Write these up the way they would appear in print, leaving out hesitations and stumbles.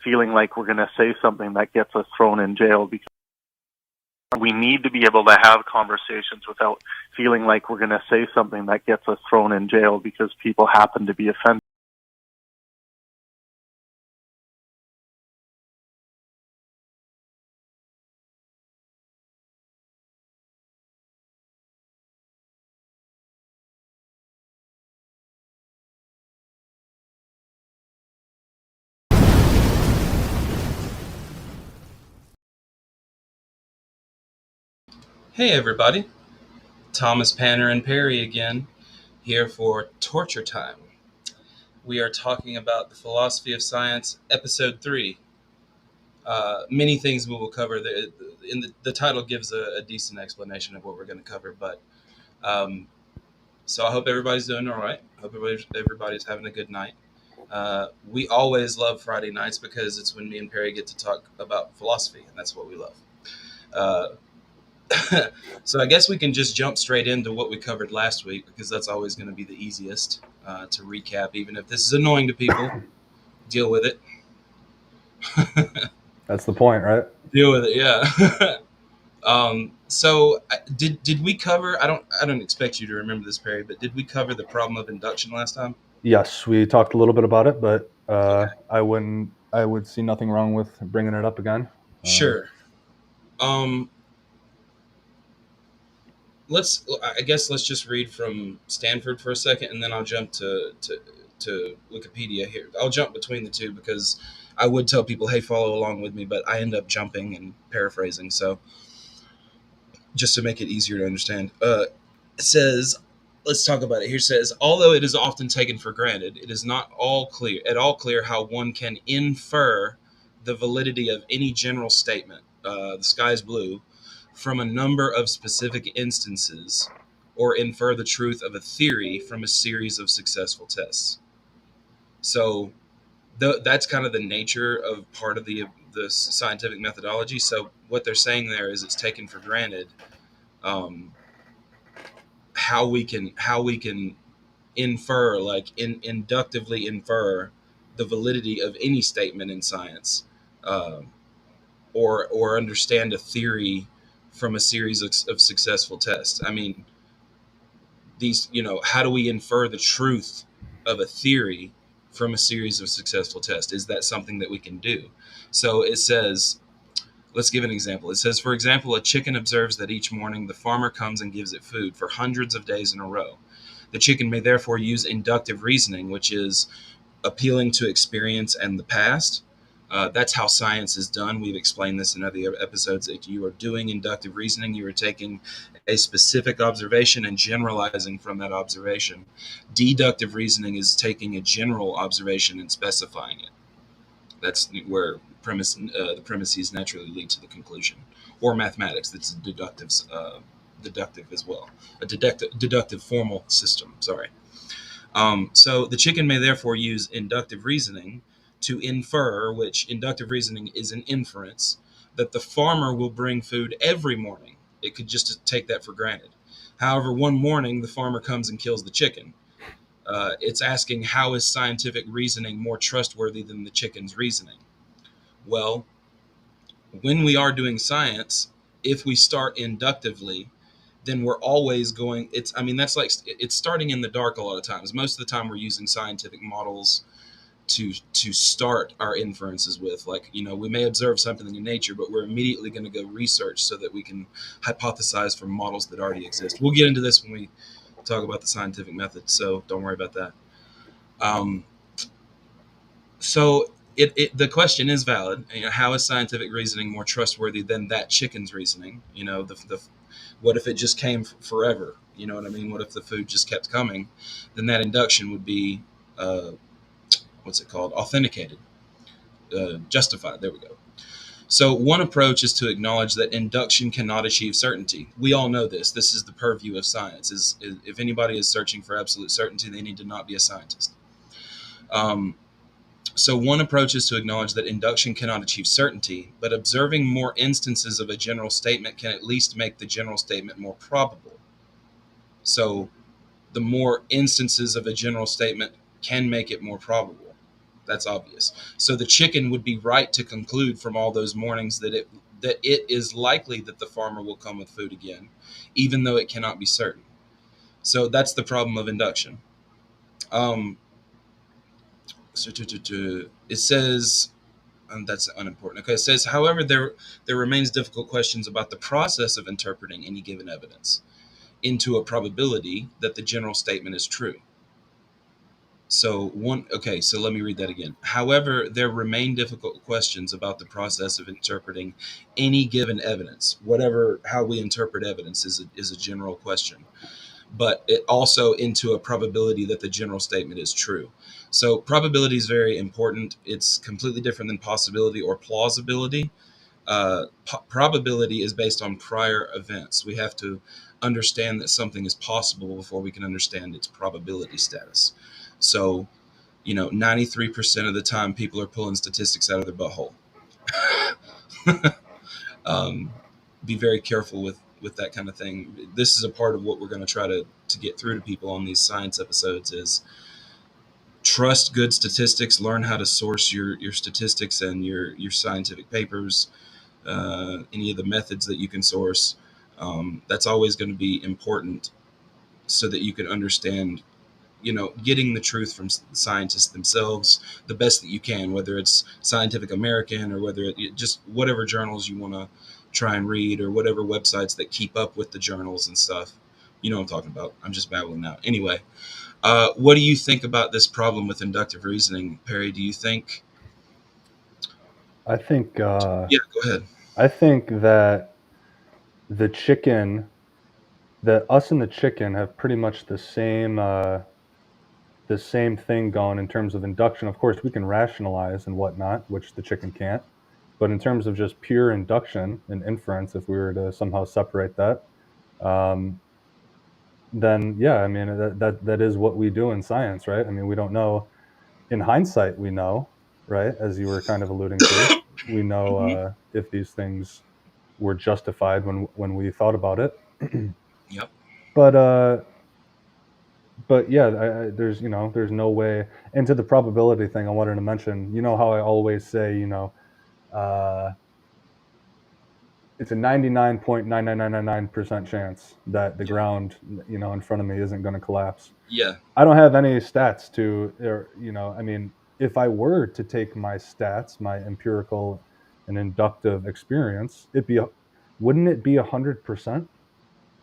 feeling like we're going to say something that gets us thrown in jail. Because we need to be able to have conversations without feeling like we're going to say something that gets us thrown in jail because people happen to be offended. Hey everybody, Thomas Panner and Perry again, here for Torture Time. We are talking about the philosophy of science, episode 3. Many things we will cover. The title gives a decent explanation of what we're going to cover, but so I hope everybody's doing all right. I hope everybody's having a good night. We always love Friday nights because it's when me and Perry get to talk about philosophy, and that's what we love. So I guess we can just jump straight into what we covered last week because that's always going to be the easiest to recap. Even if this is annoying to people, deal with it. That's the point, right? Deal with it, yeah. So did we cover? I don't expect you to remember this, Perry, but did we cover the problem of induction last time? Yes, we talked a little bit about it, but Okay. I would see nothing wrong with bringing it up again. Sure. I guess let's just read from Stanford for a second, and then I'll jump to Wikipedia here. I'll jump between the two because I would tell people, hey, follow along with me, but I end up jumping and paraphrasing. So just to make it easier to understand, it says, let's talk about it. Here it says, although it is often taken for granted, it is not at all clear how one can infer the validity of any general statement, the sky is blue, from a number of specific instances, or infer the truth of a theory from a series of successful tests. So that's kind of the nature of part of the scientific methodology. So what they're saying there is it's taken for granted how we can infer, like inductively infer the validity of any statement in science, or understand a theory from a series of successful tests. I mean, how do we infer the truth of a theory from a series of successful tests? Is that something that we can do? So it says, let's give an example. It says, for example, a chicken observes that each morning the farmer comes and gives it food for hundreds of days in a row. The chicken may therefore use inductive reasoning, which is appealing to experience and the past. That's how science is done. We've explained this in other episodes, that you are doing inductive reasoning. You are taking a specific observation and generalizing from that observation. Deductive reasoning is taking a general observation and specifying it. That's where the premises naturally lead to the conclusion. Or mathematics, that's deductive as well. A deductive formal system, sorry. So the chicken may therefore use inductive reasoning to infer, which inductive reasoning is an inference, that the farmer will bring food every morning. It could just take that for granted. However, one morning the farmer comes and kills the chicken. It's asking, how is scientific reasoning more trustworthy than the chicken's reasoning? Well, when we are doing science, if we start inductively, then we're always going, it's starting in the dark a lot of times. Most of the time we're using scientific models to start our inferences with. Like, we may observe something in nature, but we're immediately going to go research so that we can hypothesize from models that already exist. We'll get into this when we talk about the scientific method, so don't worry about that. So the question is valid. How is scientific reasoning more trustworthy than that chicken's reasoning? What if it just came forever? You know what I mean? What if the food just kept coming? Then that induction would be, authenticated, justified. There we go. So one approach is to acknowledge that induction cannot achieve certainty. We all know this. This is the purview of science. Is if anybody is searching for absolute certainty, they need to not be a scientist. So one approach is to acknowledge that induction cannot achieve certainty, but observing more instances of a general statement can at least make the general statement more probable. So the more instances of a general statement can make it more probable. That's obvious. So the chicken would be right to conclude from all those mornings that it is likely that the farmer will come with food again, even though it cannot be certain. So that's the problem of induction. It says, and that's unimportant. Okay, it says, however, there remains difficult questions about the process of interpreting any given evidence into a probability that the general statement is true. So let me read that again. However, there remain difficult questions about the process of interpreting any given evidence. How we interpret evidence is a general question, but it also into a probability that the general statement is true. So probability is very important. It's completely different than possibility or plausibility. Probability is based on prior events. We have to understand that something is possible before we can understand its probability status. So, 93% of the time people are pulling statistics out of their butthole. Be very careful with that kind of thing. This is a part of what we're going to try to get through to people on these science episodes is trust good statistics, learn how to source your statistics and your scientific papers, any of the methods that you can source. That's always going to be important so that you can understand, getting the truth from scientists themselves the best that you can, whether it's Scientific American or whether it just whatever journals you want to try and read or whatever websites that keep up with the journals and stuff. You know what I'm talking about. I'm just babbling now. Anyway, what do you think about this problem with inductive reasoning, Perry? Do you think? I think. Yeah, go ahead. I think that the chicken, that us and the chicken have pretty much the same thing going in terms of induction. Of course, we can rationalize and whatnot, which the chicken can't. But in terms of just pure induction and inference, if we were to somehow separate that, um, then yeah, I mean that is what we do in science, right? I mean, we don't know. In hindsight, we know, right? As you were kind of alluding to, we know Mm-hmm. if these things were justified when we thought about it. Yep. But yeah, there's no way. And to the probability thing, I wanted to mention, how I always say, uh, it's a 99.99999% chance that the Yeah. ground, in front of me isn't going to collapse. Yeah. I don't have any stats I mean, if I were to take my stats, my empirical and inductive experience, wouldn't it be 100%?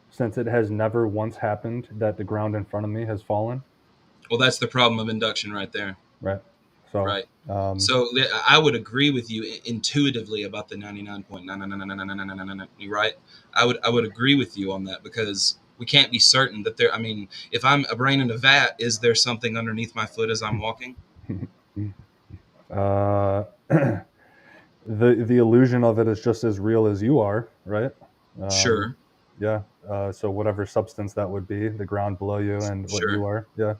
Since it has never once happened that the ground in front of me has fallen, Well, that's the problem of induction right there. right? So, Right. So I would agree with you intuitively about the 99.9999999. You're right. I would agree with you on that because we can't be certain that there. I mean, if I'm a brain in a vat, is there something underneath my foot as I'm walking? uh, the illusion of it is just as real as you are, right? Um, Sure. yeah. So whatever substance that would be, the ground below you and what Sure. you are, yeah. It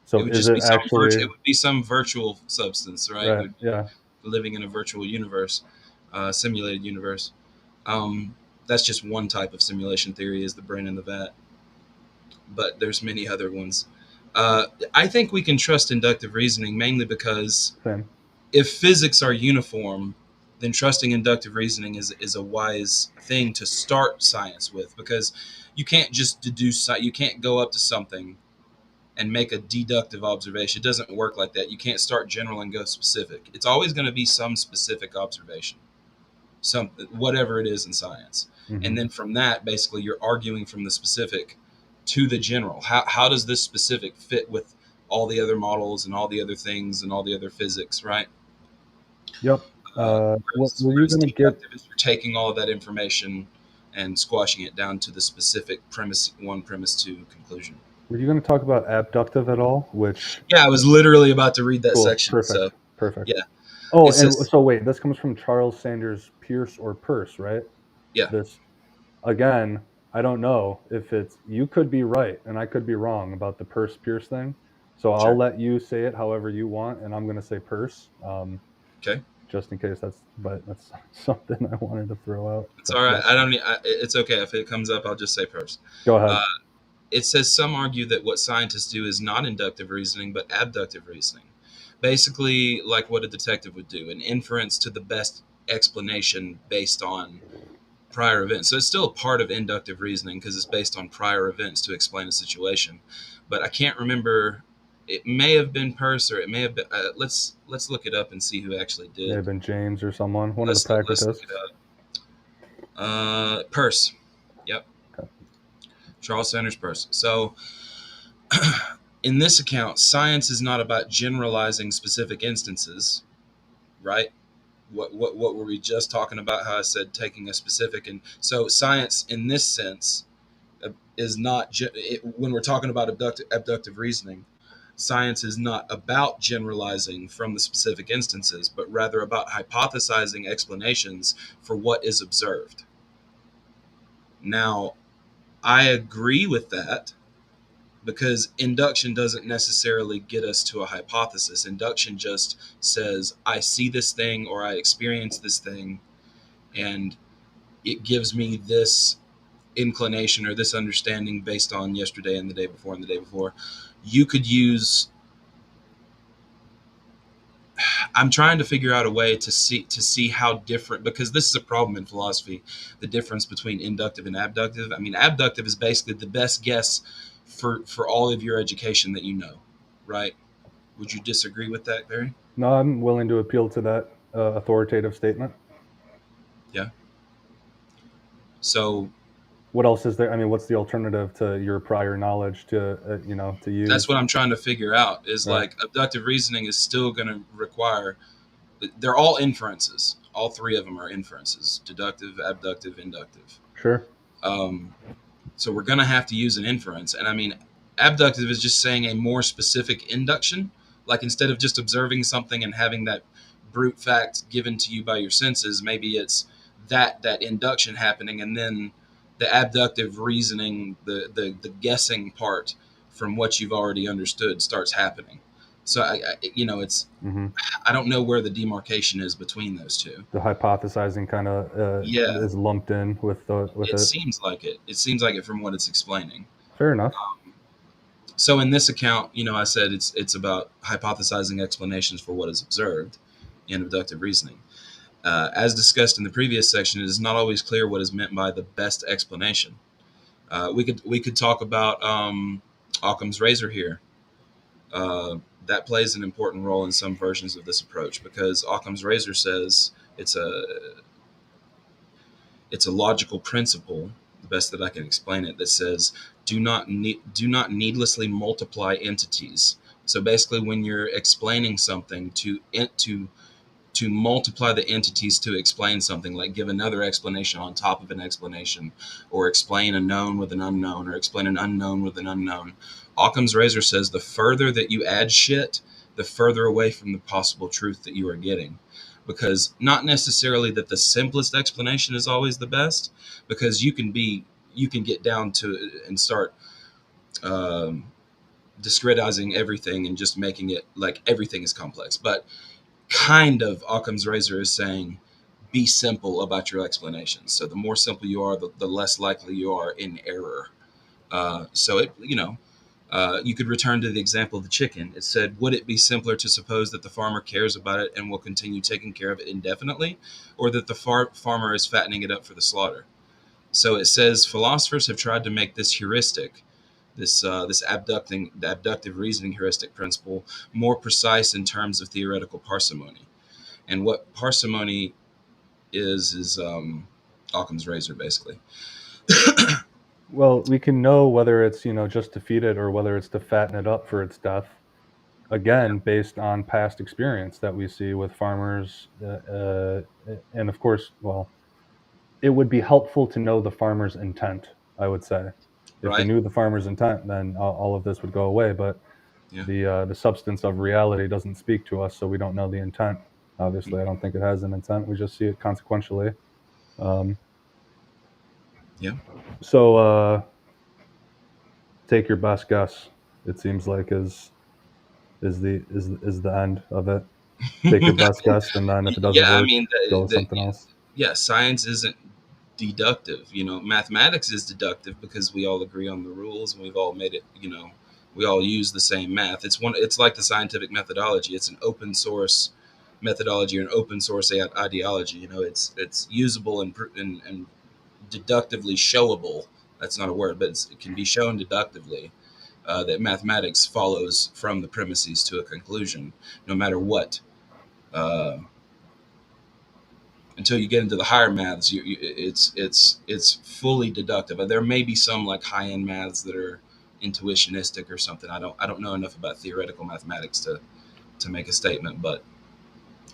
So would is just be it some actually it would be some virtual substance, right? right? We'd be Yeah. living in a virtual universe, simulated universe. Um, that's just one type of simulation theory, is the brain in the vat. But there's many other ones. I think we can trust inductive reasoning mainly because Same. if physics are uniform, then trusting inductive reasoning is a wise thing to start science with, because you can't just deduce. You can't go up to something and make a deductive observation. It doesn't work like that. You can't start general and go specific. It's always going to be some specific observation, some whatever it is in science. Hmm. And then from that, basically, you're arguing from the specific to the general. How does this specific fit with all the other models and all the other things and all the other physics, right? Yep. What Whereas, were you whereas gonna get? deductive is you're taking all of that information and squashing it down to the specific premise one, premise two conclusion. Were you gonna talk about abductive at all? Which Yeah, I was literally about to read that cool, section. So perfect, perfect. yeah, Oh, it and says so wait, this comes from Charles Sanders Peirce or Peirce, right? yeah, This again, I don't know if it's you could be right and I could be wrong about the Peirce Pierce thing. So I'll sure, let you say it however you want, and I'm gonna say Peirce, okay. just in case that's something I wanted to throw out. It's But all right. yeah, I don't need. It's okay if it comes up. I'll just say first. go Uh, ahead. it says some argue that what scientists do is not inductive reasoning but abductive reasoning. basically like what a detective would do, an inference to the best explanation based on prior events. So it's still a part of inductive reasoning because it's based on prior events to explain a situation. But I can't remember. It may have been Peirce, or it may have been. Let's look it up and see who actually May have did. been James or someone, one of the Let's look pragmatists. it up. Peirce. Yep. Okay. Charles Sanders Peirce. So in this account, science is not about generalizing specific instances, right? What were we just talking about? How I said taking a specific, and so science in this sense is not when we're talking about abductive reasoning, science is not about generalizing from the specific instances, but rather about hypothesizing explanations for what is observed. Now, I agree with that because induction doesn't necessarily get us to a hypothesis. Induction just says, I see this thing or I experience this thing, and it gives me this inclination or this understanding based on yesterday and the day before and the day before. You could use, I'm trying to figure out a way to see how different, because this is a problem in philosophy, the difference between inductive and abductive. I mean, abductive is basically the best guess for all of your education that you know, right? Would you disagree with that, Barry? No, I'm willing to appeal to that authoritative statement. Yeah. So What else is there? I mean, what's the alternative to your prior knowledge to to use? that's what I'm trying to figure out is Right. like abductive reasoning is still going to require, they're all inferences. All three of them are inferences: deductive, abductive, inductive. Sure. So we're going to have to use an inference. And I mean, abductive is just saying a more specific induction. Like instead of just observing something and having that brute fact given to you by your senses, maybe it's that induction happening, and then the abductive reasoning, the guessing part from what you've already understood starts happening. So it's Mm-hmm. I don't know where the demarcation is between those two. The hypothesizing kind of Yeah, is lumped in with it it. seems like it. It seems like it from what it's explaining. Fair enough. So in this account, I said it's about hypothesizing explanations for what is observed in abductive reasoning. As discussed in the previous section, it is not always clear what is meant by the best explanation. We could talk about Occam's razor here. That plays an important role in some versions of this approach because Occam's razor says it's a logical principle, the best that I can explain it, that says do not needlessly multiply entities. So basically, when you're explaining something, to multiply the entities to explain something, like give another explanation on top of an explanation, or explain a known with an unknown, or explain an unknown with an unknown. Occam's razor says the further that you add shit, the further away from the possible truth that you are getting. Because not necessarily that the simplest explanation is always the best, because you can get down to and start discretizing everything and just making it like everything is complex. But kind of Occam's razor is saying be simple about your explanations. So the more simple you are, the less likely you are in error. You could return to the example of the chicken. It said, would it be simpler to suppose that the farmer cares about it and will continue taking care of it indefinitely, or that the farmer is fattening it up for the slaughter? So it says philosophers have tried to make this heuristic, this abductive reasoning heuristic principle, more precise in terms of theoretical parsimony. And what parsimony is Occam's razor, basically. Well, we can know whether it's just to feed it or whether it's to fatten it up for its death. Again, based on past experience that we see with farmers, and of course, well, it would be helpful to know the farmer's intent. I would say, if we Right? knew the farmer's intent, then all of this would go away. But Yeah. the substance of reality doesn't speak to us, so we don't know the intent. Obviously, I don't think it has an intent. We just see it consequentially. Um, Yeah. so take your best guess. It seems like is the end of it. Take your best guess, and then if it doesn't Yeah, I work, mean, go with something else. science isn't deductive. Mathematics is deductive because we all agree on the rules and we've all made it, We all use the same math. It's like the scientific methodology. It's an open source methodology or an open source ideology. You know, it's usable and deductively showable. That's not a word, but it can be shown deductively that mathematics follows from the premises to a conclusion, no matter what. Uh, until you get into the higher maths, it's fully deductive. There may be some like high end maths that are intuitionistic or something. I don't know enough about theoretical mathematics to make a statement, but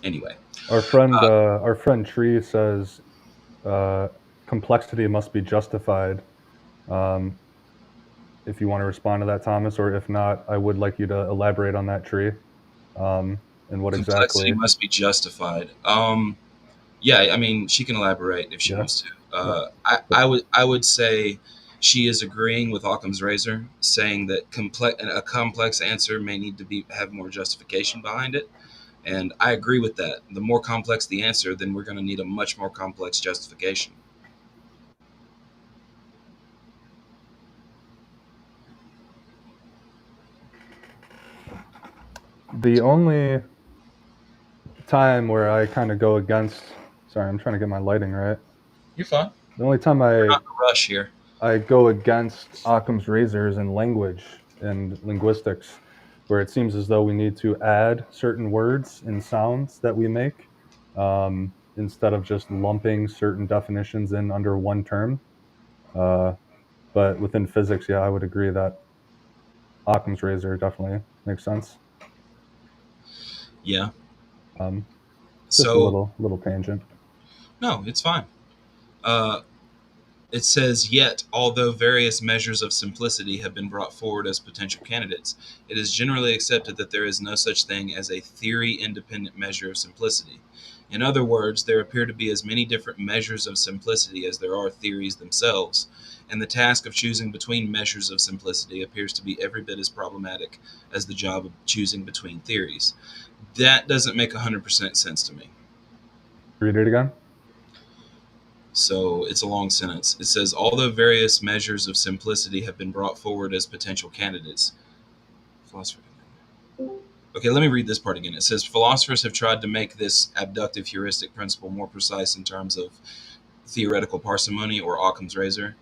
anyway. Our friend Tree says complexity must be justified. If you want to respond to that, Thomas, or if not, I would like you to elaborate on that, Tree, and what Complexity exactly. must be justified. Yeah, I mean, she can elaborate if she wants to. I would say she is agreeing with Occam's razor, saying that a complex answer may need to have more justification behind it, and I agree with that. The more complex the answer, then we're going to need a much more complex justification. The only time where I kind of go against, sorry, I'm trying to get my lighting right. You're fine. The only time We're not in a rush here. I go against Occam's razor is in language and linguistics, where it seems as though we need to add certain words and sounds that we make instead of just lumping certain definitions in under one term. But within physics, yeah, I would agree that Occam's razor definitely makes sense. Yeah. Just a little tangent. No, it's fine. It says, yet, although various measures of simplicity have been brought forward as potential candidates, it is generally accepted that there is no such thing as a theory-independent measure of simplicity. In other words, there appear to be as many different measures of simplicity as there are theories themselves, and the task of choosing between measures of simplicity appears to be every bit as problematic as the job of choosing between theories. That doesn't make 100% sense to me. Read it again. So it's a long sentence. It says, although various measures of simplicity have been brought forward as potential candidates. Okay, let me read this part again. It says, philosophers have tried to make this abductive heuristic principle more precise in terms of theoretical parsimony or Occam's razor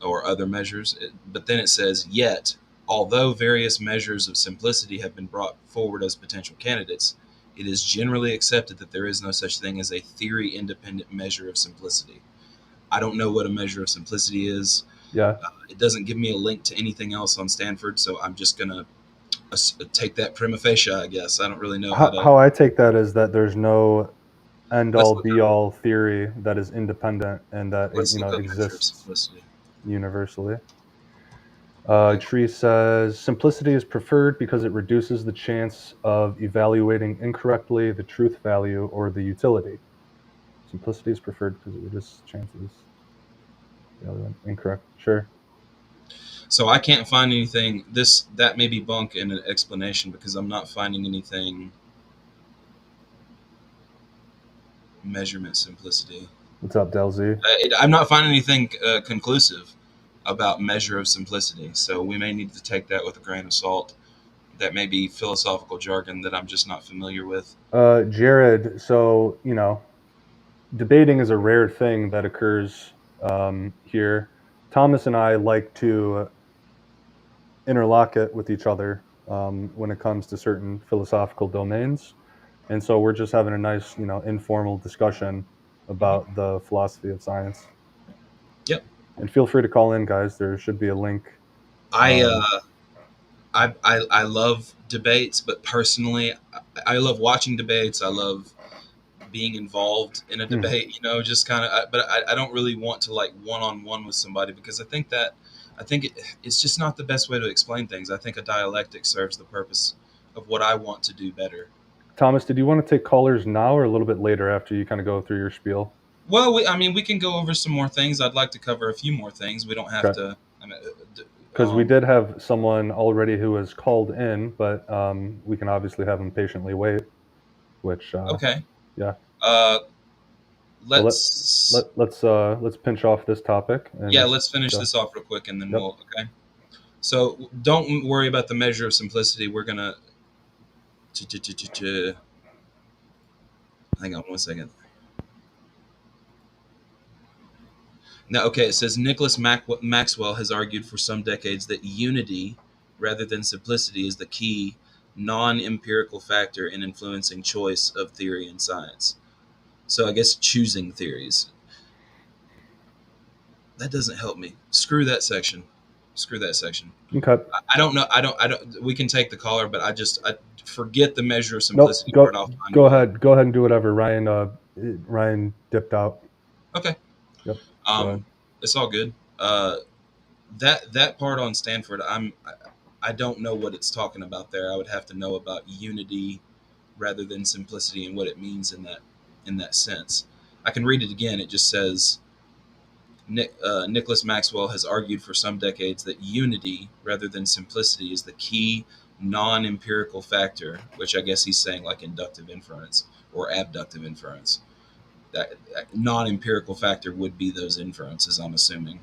or other measures. But then it says, yet, although various measures of simplicity have been brought forward as potential candidates, it is generally accepted that there is no such thing as a theory-independent measure of simplicity. I don't know what a measure of simplicity is. Yeah. It doesn't give me a link to anything else on Stanford, so I'm just going to take that prima facie, I guess. I don't really know how I take that is that there's no end-all, be-all theory that is independent and that exists universally. Tree says, simplicity is preferred because it reduces the chance of evaluating incorrectly the truth value or the utility. Simplicity is preferred because it reduces chances of incorrect. Sure. So I can't find anything. That may be bunk in an explanation because I'm not finding anything. Measurement simplicity. What's up, Dell Z? I'm not finding anything conclusive about measure of simplicity. So we may need to take that with a grain of salt. That may be philosophical jargon that I'm just not familiar with. Jared, so, debating is a rare thing that occurs here. Thomas and I like to interlock it with each other when it comes to certain philosophical domains. And so we're just having a nice, informal discussion about the philosophy of science. Yep. And feel free to call in, guys. There should be a link. I love debates, but personally, I love watching debates. I love being involved in a debate, just kind of, but I don't really want to like one-on-one with somebody because I think it's just not the best way to explain things. I think a dialectic serves the purpose of what I want to do better. Thomas, did you want to take callers now or a little bit later after you kind of go through your spiel? Well, we can go over some more things. I'd like to cover a few more things. We don't have to. Because we did have someone already who has called in, but we can obviously have them patiently wait. Which okay, yeah. Let's pinch off this topic. And let's finish this off real quick, and then we'll. Okay. So don't worry about the measure of simplicity. We're going to hang on one second. Now, okay, it says Nicholas Maxwell has argued for some decades that unity rather than simplicity is the key non-empirical factor in influencing choice of theory in science. So I guess choosing theories. That doesn't help me. Screw that section. Okay. I don't know. I don't. We can take the caller, but I forget the measure of Nope. simplicity part. I'll find Go one. ahead. Go ahead and do whatever. Ryan dipped out. Okay. Yep. Go ahead. It's all good. That part on Stanford, I don't know what it's talking about there. I would have to know about unity rather than simplicity and what it means in that sense. I can read it again. It just says Nicholas Maxwell has argued for some decades that unity rather than simplicity is the key non-empirical factor, which I guess he's saying like inductive inference or abductive inference. That non-empirical factor would be those inferences, I'm assuming.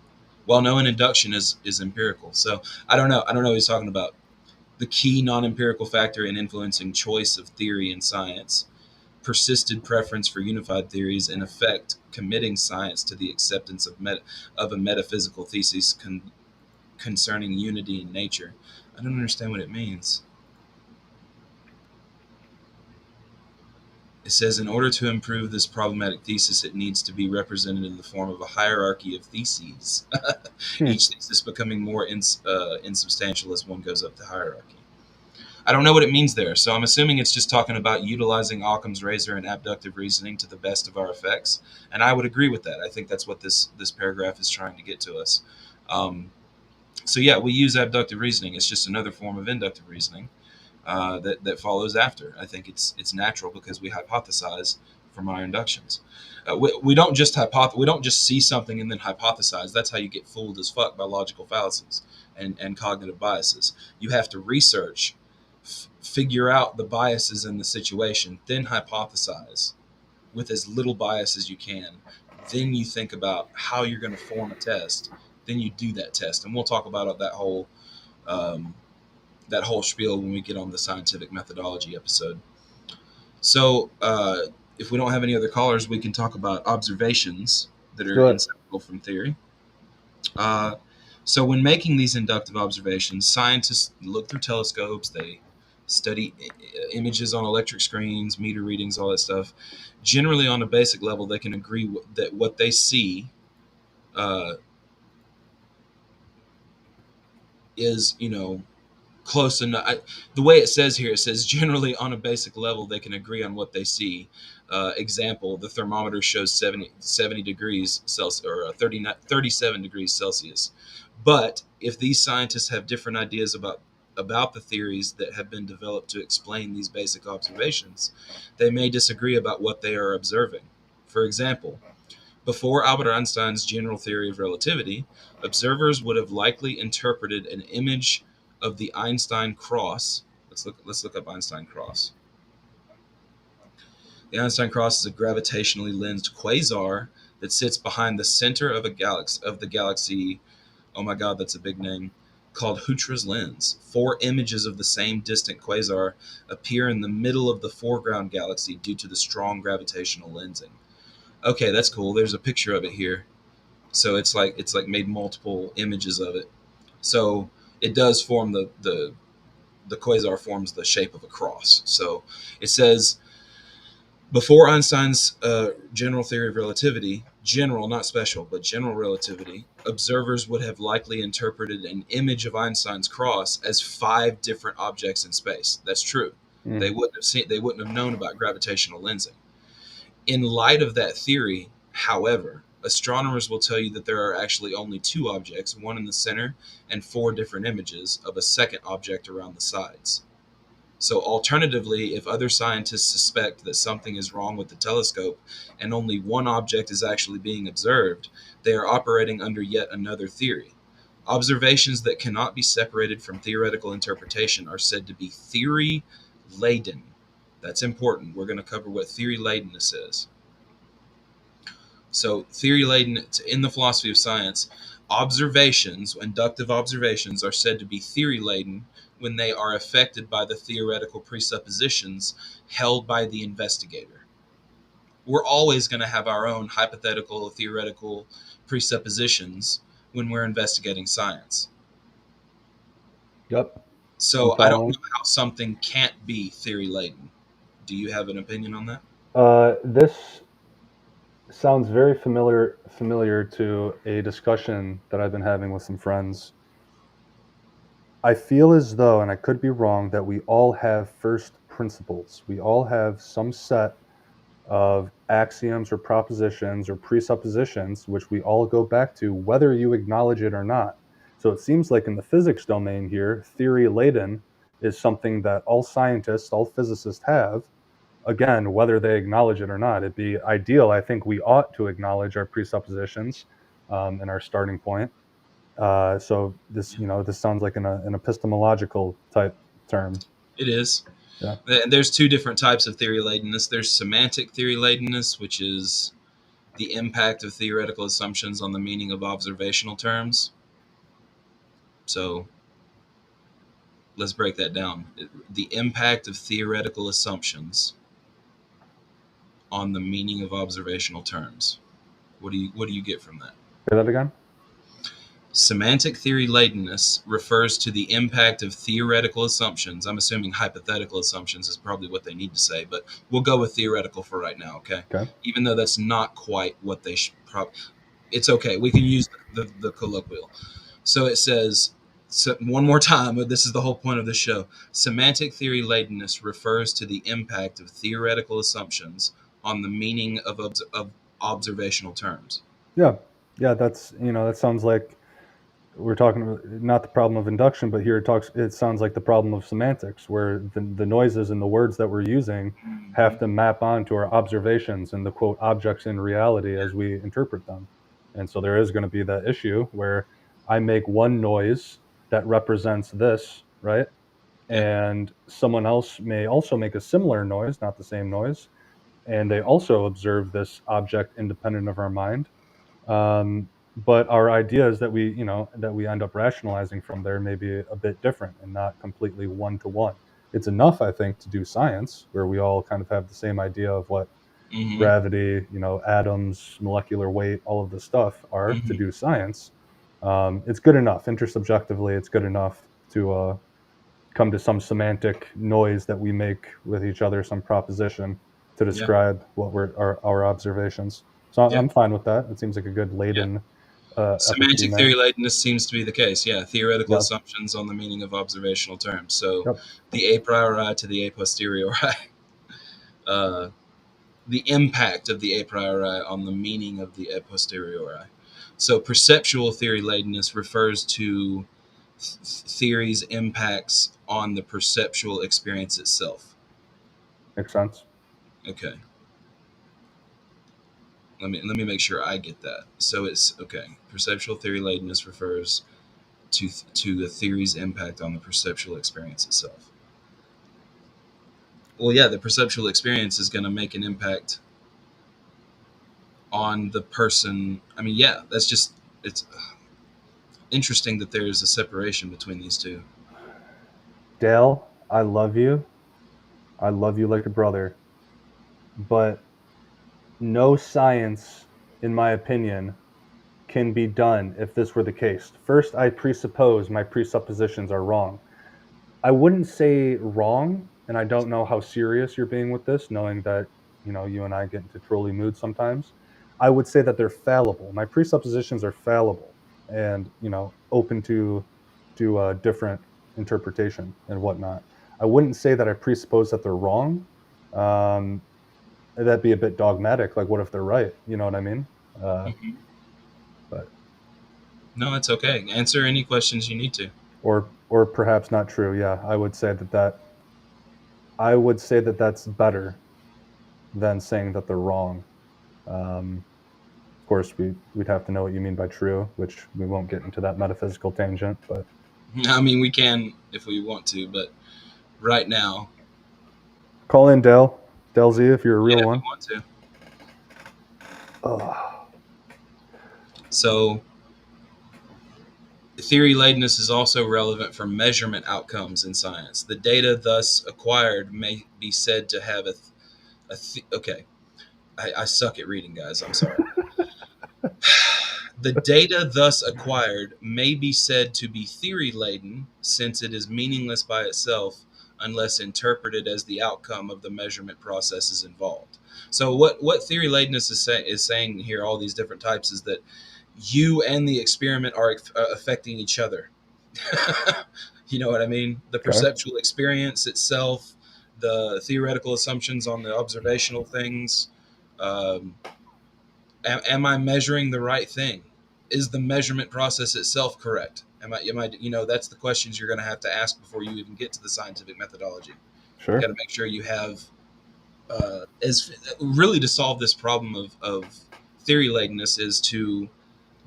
Well, no, an induction is empirical. So I don't know. What he's talking about. The key non-empirical factor in influencing choice of theory in science, persisted preference for unified theories, in effect committing science to the acceptance of a metaphysical thesis concerning unity in nature. I don't understand what it means. It says, in order to improve this problematic thesis, it needs to be represented in the form of a hierarchy of theses, each thesis becoming more insubstantial as one goes up the hierarchy. I don't know what it means there, so I'm assuming it's just talking about utilizing Occam's razor and abductive reasoning to the best of our effects, and I would agree with that. I think that's what this paragraph is trying to get to us. So yeah, we use abductive reasoning. It's just another form of inductive reasoning that follows after. I think it's natural because we hypothesize from our inductions. We don't just we don't just see something and then hypothesize. That's how you get fooled as fuck by logical fallacies and cognitive biases. You have to research, figure out the biases in the situation, then hypothesize with as little bias as you can. Then you think about how you're going to form a test. Then you do that test, and we'll talk about that whole spiel when we get on the scientific methodology episode. So if we don't have any other callers, we can talk about observations that are inseparable from theory. So when making these inductive observations, scientists look through telescopes, they study images on electric screens, meter readings, all that stuff. Generally, on a basic level, they can agree that what they see is, close enough. The way it says here, it says generally on a basic level, they can agree on what they see. Example, the thermometer shows 70 degrees Celsius or 37 degrees Celsius. But if these scientists have different ideas about the theories that have been developed to explain these basic observations, they may disagree about what they are observing. For example, before Albert Einstein's general theory of relativity, observers would have likely interpreted an image of the Einstein cross. Let's look up Einstein cross. The Einstein cross is a gravitationally lensed quasar that sits behind the center of the galaxy. Oh my God, that's a big name. Called Hutra's lens. 4 images of the same distant quasar appear in the middle of the foreground galaxy due to the strong gravitational lensing. Okay, that's cool. There's a picture of it here. So it's like made multiple images of it. So it does form the quasar forms the shape of a cross. So it says before Einstein's general theory of relativity, general, not special, but general relativity, observers would have likely interpreted an image of Einstein's cross as 5 different objects in space. That's true. They wouldn't have known about gravitational lensing. In light of that theory, however, astronomers will tell you that there are actually only 2 objects, one in the center and 4 different images of a second object around the sides. So alternatively, if other scientists suspect that something is wrong with the telescope and only one object is actually being observed, they are operating under yet another theory. Observations that cannot be separated from theoretical interpretation are said to be theory-laden. That's important. We're going to cover what theory-latenness is. So theory-laden, in the philosophy of science, observations, inductive observations, are said to be theory-laden when they are affected by the theoretical presuppositions held by the investigator. We're always going to have our own hypothetical, theoretical presuppositions when we're investigating science. Yep. So I'm I don't know following. how something can't be theory-laden. Do you have an opinion on that? This sounds very familiar to a discussion that I've been having with some friends. I feel as though, and I could be wrong, that we all have first principles. We all have some set of axioms or propositions or presuppositions, which we all go back to, whether you acknowledge it or not. So it seems like in the physics domain here, theory laden is something that all scientists, all physicists have. Again, whether they acknowledge it or not, it'd be ideal. I think we ought to acknowledge our presuppositions and our starting point. So this, this sounds like an epistemological type term. It is. Yeah. There's two different types of theory-ladenness. There's semantic theory-ladenness, which is the impact of theoretical assumptions on the meaning of observational terms. So let's break that down. The impact of theoretical assumptions on the meaning of observational terms. What do you get from that? Say that again. Semantic theory-ladenness refers to the impact of theoretical assumptions. I'm assuming hypothetical assumptions is probably what they need to say, but we'll go with theoretical for right now, okay? Okay. Even though that's not quite what they should probably... It's okay. We can use the colloquial. So it says, one more time, this is the whole point of the show. Semantic theory-ladenness refers to the impact of theoretical assumptions on the meaning of observational terms. Yeah. Yeah. That's, that sounds like we're talking about not the problem of induction, but here it sounds like the problem of semantics, where the noises and the words that we're using have to map onto our observations and the quote objects in reality as we interpret them. And so there is going to be that issue where I make one noise that represents this, right? Yeah. And someone else may also make a similar noise, not the same noise, and they also observe this object independent of our mind. But our ideas that we end up rationalizing from there may be a bit different and not completely one to one. It's enough, I think, to do science where we all kind of have the same idea of what Mm-hmm. gravity, atoms, molecular weight, all of this stuff are to do science. It's good enough intersubjectively. It's good enough to come to some semantic noise that we make with each other, some proposition to describe what our observations. So Yeah. I'm fine with that. It seems like a good laden. Semantic epitheme. theory-ladenness seems to be the case. Yeah, theoretical Yeah. assumptions on the meaning of observational terms. So Yep. the a priori to the a posteriori, the impact of the a priori on the meaning of the a posteriori. So perceptual theory-ladenness refers to theory's impacts on the perceptual experience itself. Makes sense. Okay. Let me make sure I get that. So it's okay. Perceptual theory-ladenness refers to the theory's impact on the perceptual experience itself. Well, yeah, the perceptual experience is going to make an impact on the person. I mean, yeah, it's interesting that there's a separation between these two. Dale, I love you. I love you like a brother. But no science, in my opinion, can be done if this were the case. First, I presuppose my presuppositions are wrong. I wouldn't say wrong, and I don't know how serious you're being with this, knowing that you and I get into trolly moods sometimes. I would say that they're fallible. My presuppositions are fallible, and open to different interpretation and whatnot. I wouldn't say that I presuppose that they're wrong. Um, that'd be a bit dogmatic. Like, what if they're right? You know what I mean? Mm-hmm. But No, it's okay. Answer any questions you need to. or perhaps not true. Yeah, I would say that's better than saying that they're wrong. Of course, we'd have to know what you mean by true, which we won't get into that metaphysical tangent. But I mean, we can if we want to, but right now, call in Dell Z if you're a real yeah, if one. we want to. Oh. So Theory-lateness is also relevant for measurement outcomes in science. The data thus acquired may be said to have okay. I suck at reading, guys. I'm sorry. The data thus acquired may be said to be theory-laden, since it is meaningless by itself unless interpreted as the outcome of the measurement processes involved. So what theory-ladenness is saying here, all these different types, is that you and the experiment are affecting each other. You know what I mean? The perceptual experience itself, the theoretical assumptions on the observational things. Am I measuring the right thing? Is the measurement process itself correct? Am I, that's the questions you're going to have to ask before you even get to the scientific methodology. Sure. You got to make sure you have, really to solve this problem of theory-ladenness is to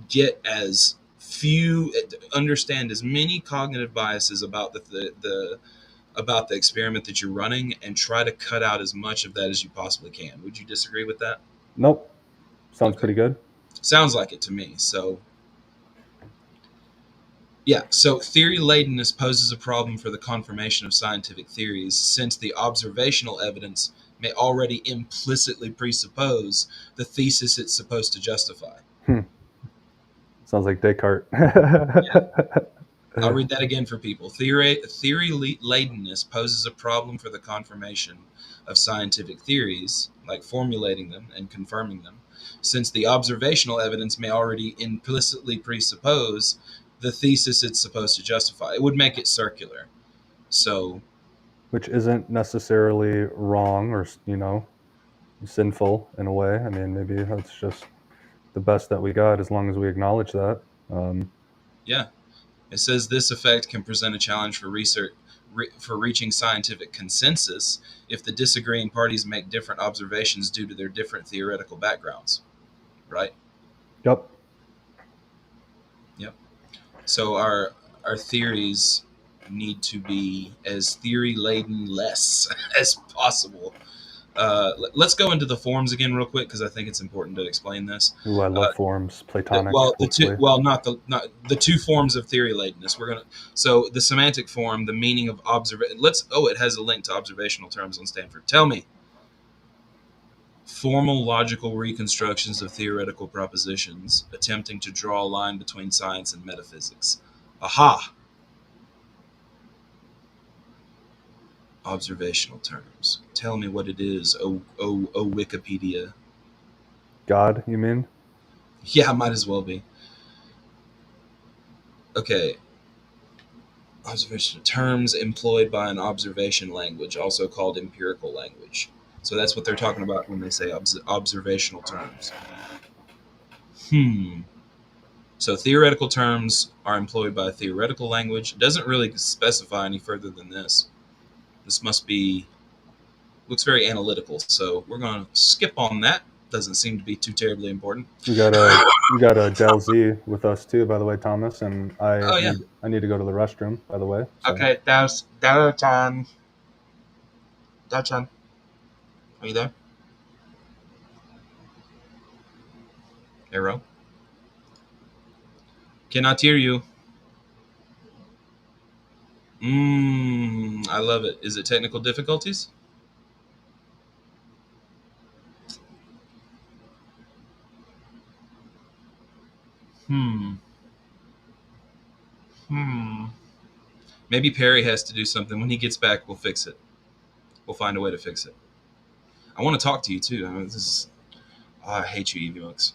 get as few, understand as many cognitive biases about the about the experiment that you're running, and try to cut out as much of that as you possibly can. Would you disagree with that? Nope. Sounds pretty good. Sounds like it to me. So yeah, so theory-ladenness poses a problem for the confirmation of scientific theories, since the observational evidence may already implicitly presuppose the thesis it's supposed to justify. Sounds like Descartes. I'll read that again for people. Theory-ladenness poses a problem for the confirmation of scientific theories, like formulating them and confirming them, since the observational evidence may already implicitly presuppose the thesis it's supposed to justify. It would make it circular. So, which isn't necessarily wrong or, sinful in a way. I mean, maybe that's just the best that we got, as long as we acknowledge that. Yeah. It says this effect can present a challenge for research for reaching scientific consensus if the disagreeing parties make different observations due to their different theoretical backgrounds. Right? Yep. So our theories need to be as theory-laden less as possible. Let's go into the forms again real quick, because I think it's important to explain this. Ooh, I love forms. Platonic. Not the two forms of theory-ladenness. So the semantic form, the meaning of observation. It has a link to observational terms on Stanford. Tell me. Formal logical reconstructions of theoretical propositions, attempting to draw a line between science and metaphysics. Aha! Observational terms. Tell me what it is, oh Wikipedia. God, you mean? Yeah, might as well be. Okay. Observational terms employed by an observation language, also called empirical language. So that's what they're talking about when they say observational terms. So theoretical terms are employed by a theoretical language. It doesn't really specify any further than this. This looks very analytical, so we're going to skip on that. Doesn't seem to be too terribly important. We got a Dell Z with us too, by the way, Thomas, and I need to go to the restroom, by the way. So. Okay, Dell-chan. Dell-chan, are you there? Arrow? Cannot hear you. I love it. Is it technical difficulties? Maybe Perry has to do something. When he gets back, we'll fix it. We'll find a way to fix it. I want to talk to you too. I mean, I hate you, Evie Mux.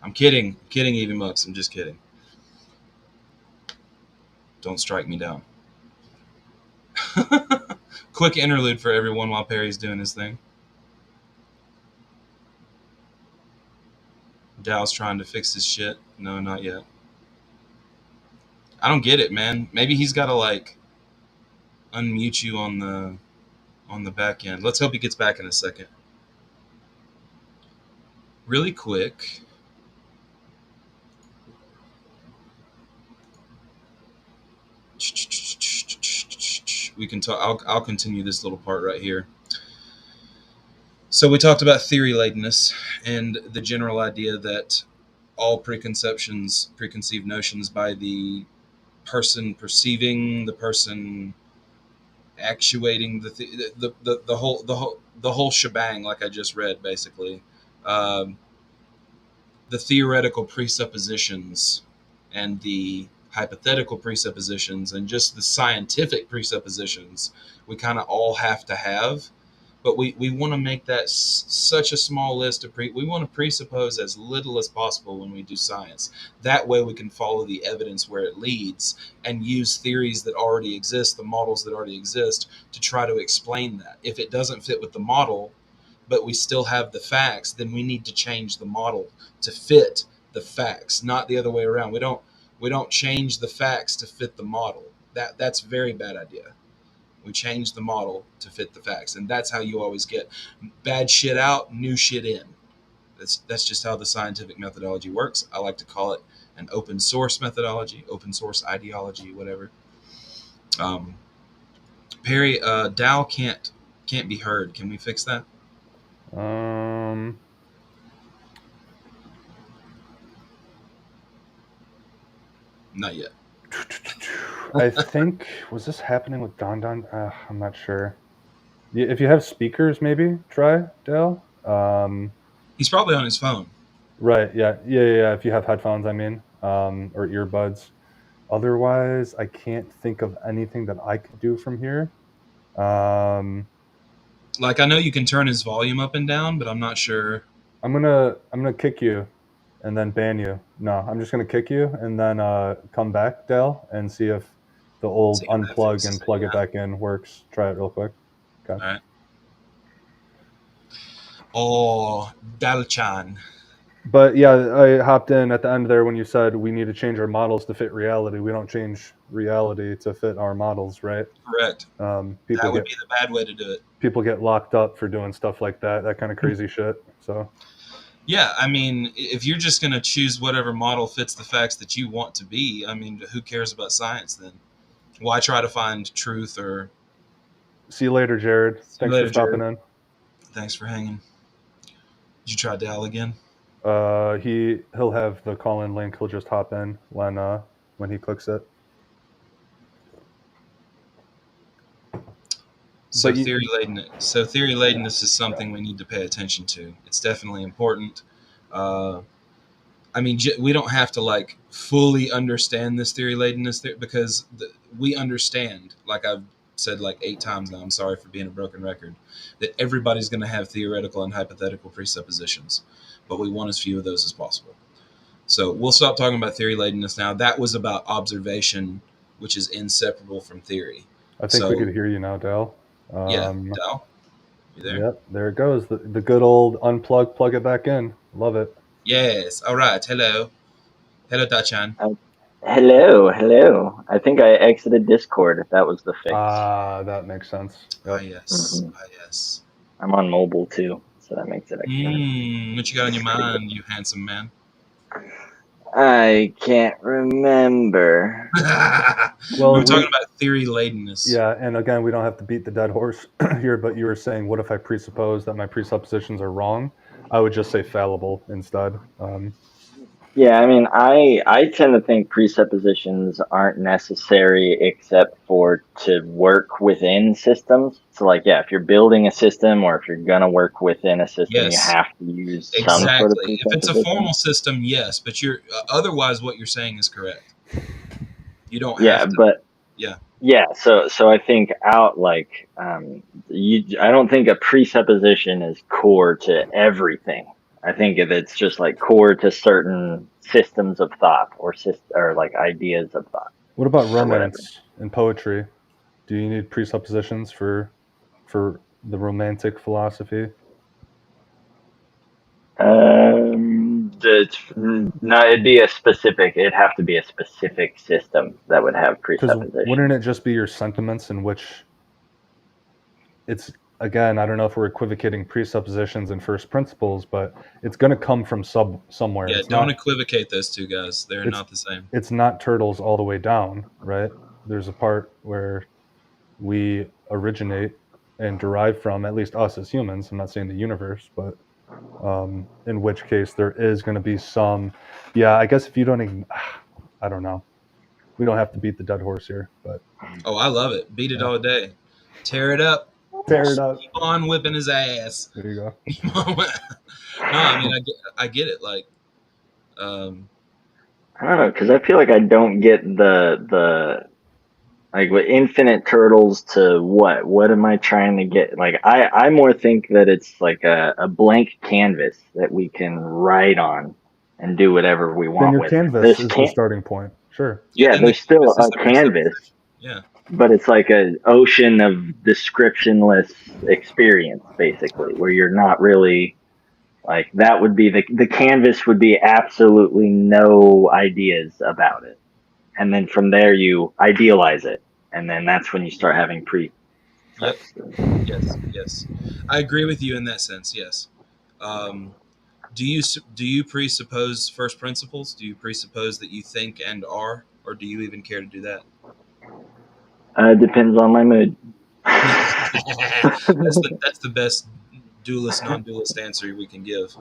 I'm kidding. Evie Mux. I'm just kidding. Don't strike me down. Quick interlude for everyone while Perry's doing his thing. Dow's trying to fix his shit. No, not yet. I don't get it, man. Maybe he's got to unmute you on the back end. Let's hope he gets back in a second. Really quick. We can talk. I'll continue this little part right here. So we talked about theory-ladenness and the general idea that all preconceived notions by the person perceiving, the person actuating the whole shebang, like I just read, basically. Um, the theoretical presuppositions and the hypothetical presuppositions and just the scientific presuppositions we kind of all have to have, but we want to make that such a small list of we want to presuppose as little as possible when we do science. That way we can follow the evidence where it leads and use theories that already exist, the models that already exist, to try to explain that. If it doesn't fit with the model, but we still have the facts, then we need to change the model to fit the facts, not the other way around. We don't change the facts to fit the model. That's a very bad idea. We change the model to fit the facts, and that's how you always get bad shit out, new shit in. That's just how the scientific methodology works. I like to call it an open source methodology, open source ideology, whatever. Perry, Dal can't be heard. Can we fix that? Not yet. I think, was this happening with Don Don? I'm not sure. If you have speakers, maybe try, Dale. He's probably on his phone. Right. Yeah. If you have headphones, I mean, or earbuds. Otherwise, I can't think of anything that I could do from here. Like, I know you can turn his volume up and down, but I'm not sure. I'm gonna kick you, and then ban you. No, I'm just gonna kick you, and then come back, Dale, and see if the old unplug and plug it back in works. Try it real quick. Okay. All right. Oh, Dalchan. But yeah, I hopped in at the end there when you said we need to change our models to fit reality. We don't change reality to fit our models, right? Correct. That would be the bad way to do it. People get locked up for doing stuff like that kind of crazy shit. So. Yeah, I mean, if you're just going to choose whatever model fits the facts that you want to be, I mean, who cares about science then? Why try to find truth or... See you later, Jared. Thanks for stopping in. Thanks for hanging. Did you try Dal again? He'll have the call-in link. He'll just hop in when he clicks it. So theory-latedness is something we need to pay attention to. It's definitely important. I mean, we don't have to like fully understand this theory-latedness because we understand, like I've said like 8 times now, I'm sorry for being a broken record, that everybody's going to have theoretical and hypothetical presuppositions, but we want as few of those as possible. So we'll stop talking about theory-latedness now. That was about observation, which is inseparable from theory. I think we could hear you now, Dell. Dal, you there? Yep, there it goes. The good old unplug, plug it back in. Love it. Yes. All right. Hello, Dachan. Hello. I think I exited Discord. If that was the fix. That makes sense. Yep. Yes. Yes. I'm on mobile too, so that makes it extra. What you got on your mind, you handsome man? I can't remember. Well, we're talking about theory-latedness. Yeah, and again, we don't have to beat the dead horse here, but you were saying, what if I presuppose that my presuppositions are wrong? I would just say fallible instead. Yeah, I mean, I tend to think presuppositions aren't necessary except for to work within systems. So, like, yeah, if you're building a system or if you're going to work within a system, you have to use some sort of presupposition. If it's a formal system, yes, but you're otherwise what you're saying is correct. You don't have to. Yeah, so I think I don't think a presupposition is core to everything. I think if it's just like core to certain systems of thought or like ideas of thought. What about romance and poetry? Do you need presuppositions for the romantic philosophy? It'd be it'd have to be a specific system that would have presuppositions. Wouldn't it just be your sentiments in which it's, again, I don't know if we're equivocating presuppositions and first principles, but it's going to come from somewhere. Yeah, don't equivocate those two guys. They're not the same. It's not turtles all the way down, right? There's a part where we originate and derive from, at least us as humans. I'm not saying the universe, but In which case there is going to be some, yeah, I guess if you don't, I don't know. We don't have to beat the dead horse here, but Oh, I love it. Beat it Yeah. all day. Tear it up. tear it up. Keep on whipping his ass. There you go. No, I mean, I get it. Like, I don't know, because I feel like I don't get the like with infinite turtles to what? What am I trying to get? Like I more think that it's like a blank canvas that we can write on and do whatever we Then want your with. canvas is the starting point. Sure. Yeah, then the there's still canvas is a the canvas, presupposition. Yeah. but it's like an ocean of descriptionless experience, basically, where you're not really like that would be the canvas would be absolutely no ideas about it. And then from there you idealize it. And then that's when you start having Yep. precepts. Yes. I agree with you in that sense. Yes. Um, do you presuppose first principles? Do you presuppose that you think and are, or do you even care to do that? Depends on my mood. That's the best dualist, non-dualist answer we can give.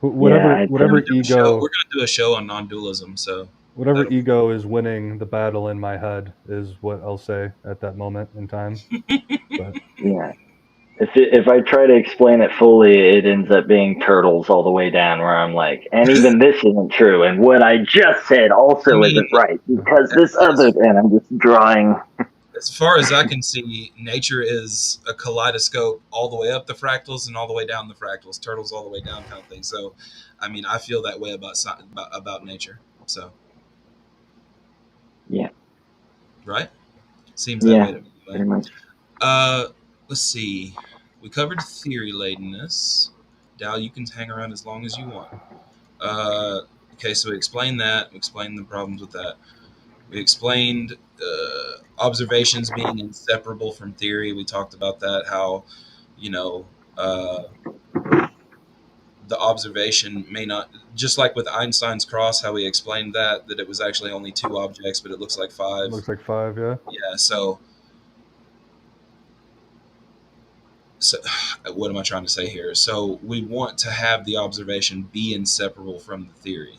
Whatever Yeah, whatever ego We're gonna do a show on non-dualism. So whatever that'll be ego is winning the battle in my head is what I'll say at that moment in time. But yeah. If I try to explain it fully, it ends up being turtles all the way down where I'm like, and even this isn't true, and what I just said I also mean, isn't right because this other, as, and I'm just drawing. as far as I can see, nature is a kaleidoscope all the way up the fractals and all the way down the fractals, turtles all the way down, kind of thing. So, I mean, I feel that way about nature. So, Yeah, right? Seems that way to me. pretty much. Let's see. We covered theory-latenness. Dal, you can hang around as long as you want. Okay, so we explained that. We explained the problems with that. We explained observations being inseparable from theory. We talked about that, how, you know, the observation may not, just like with Einstein's cross, how we explained that it was actually only two objects, but it looks like it five. looks like 5, yeah. Yeah, so what am I trying to say here? So we want to have the observation be inseparable from the theory.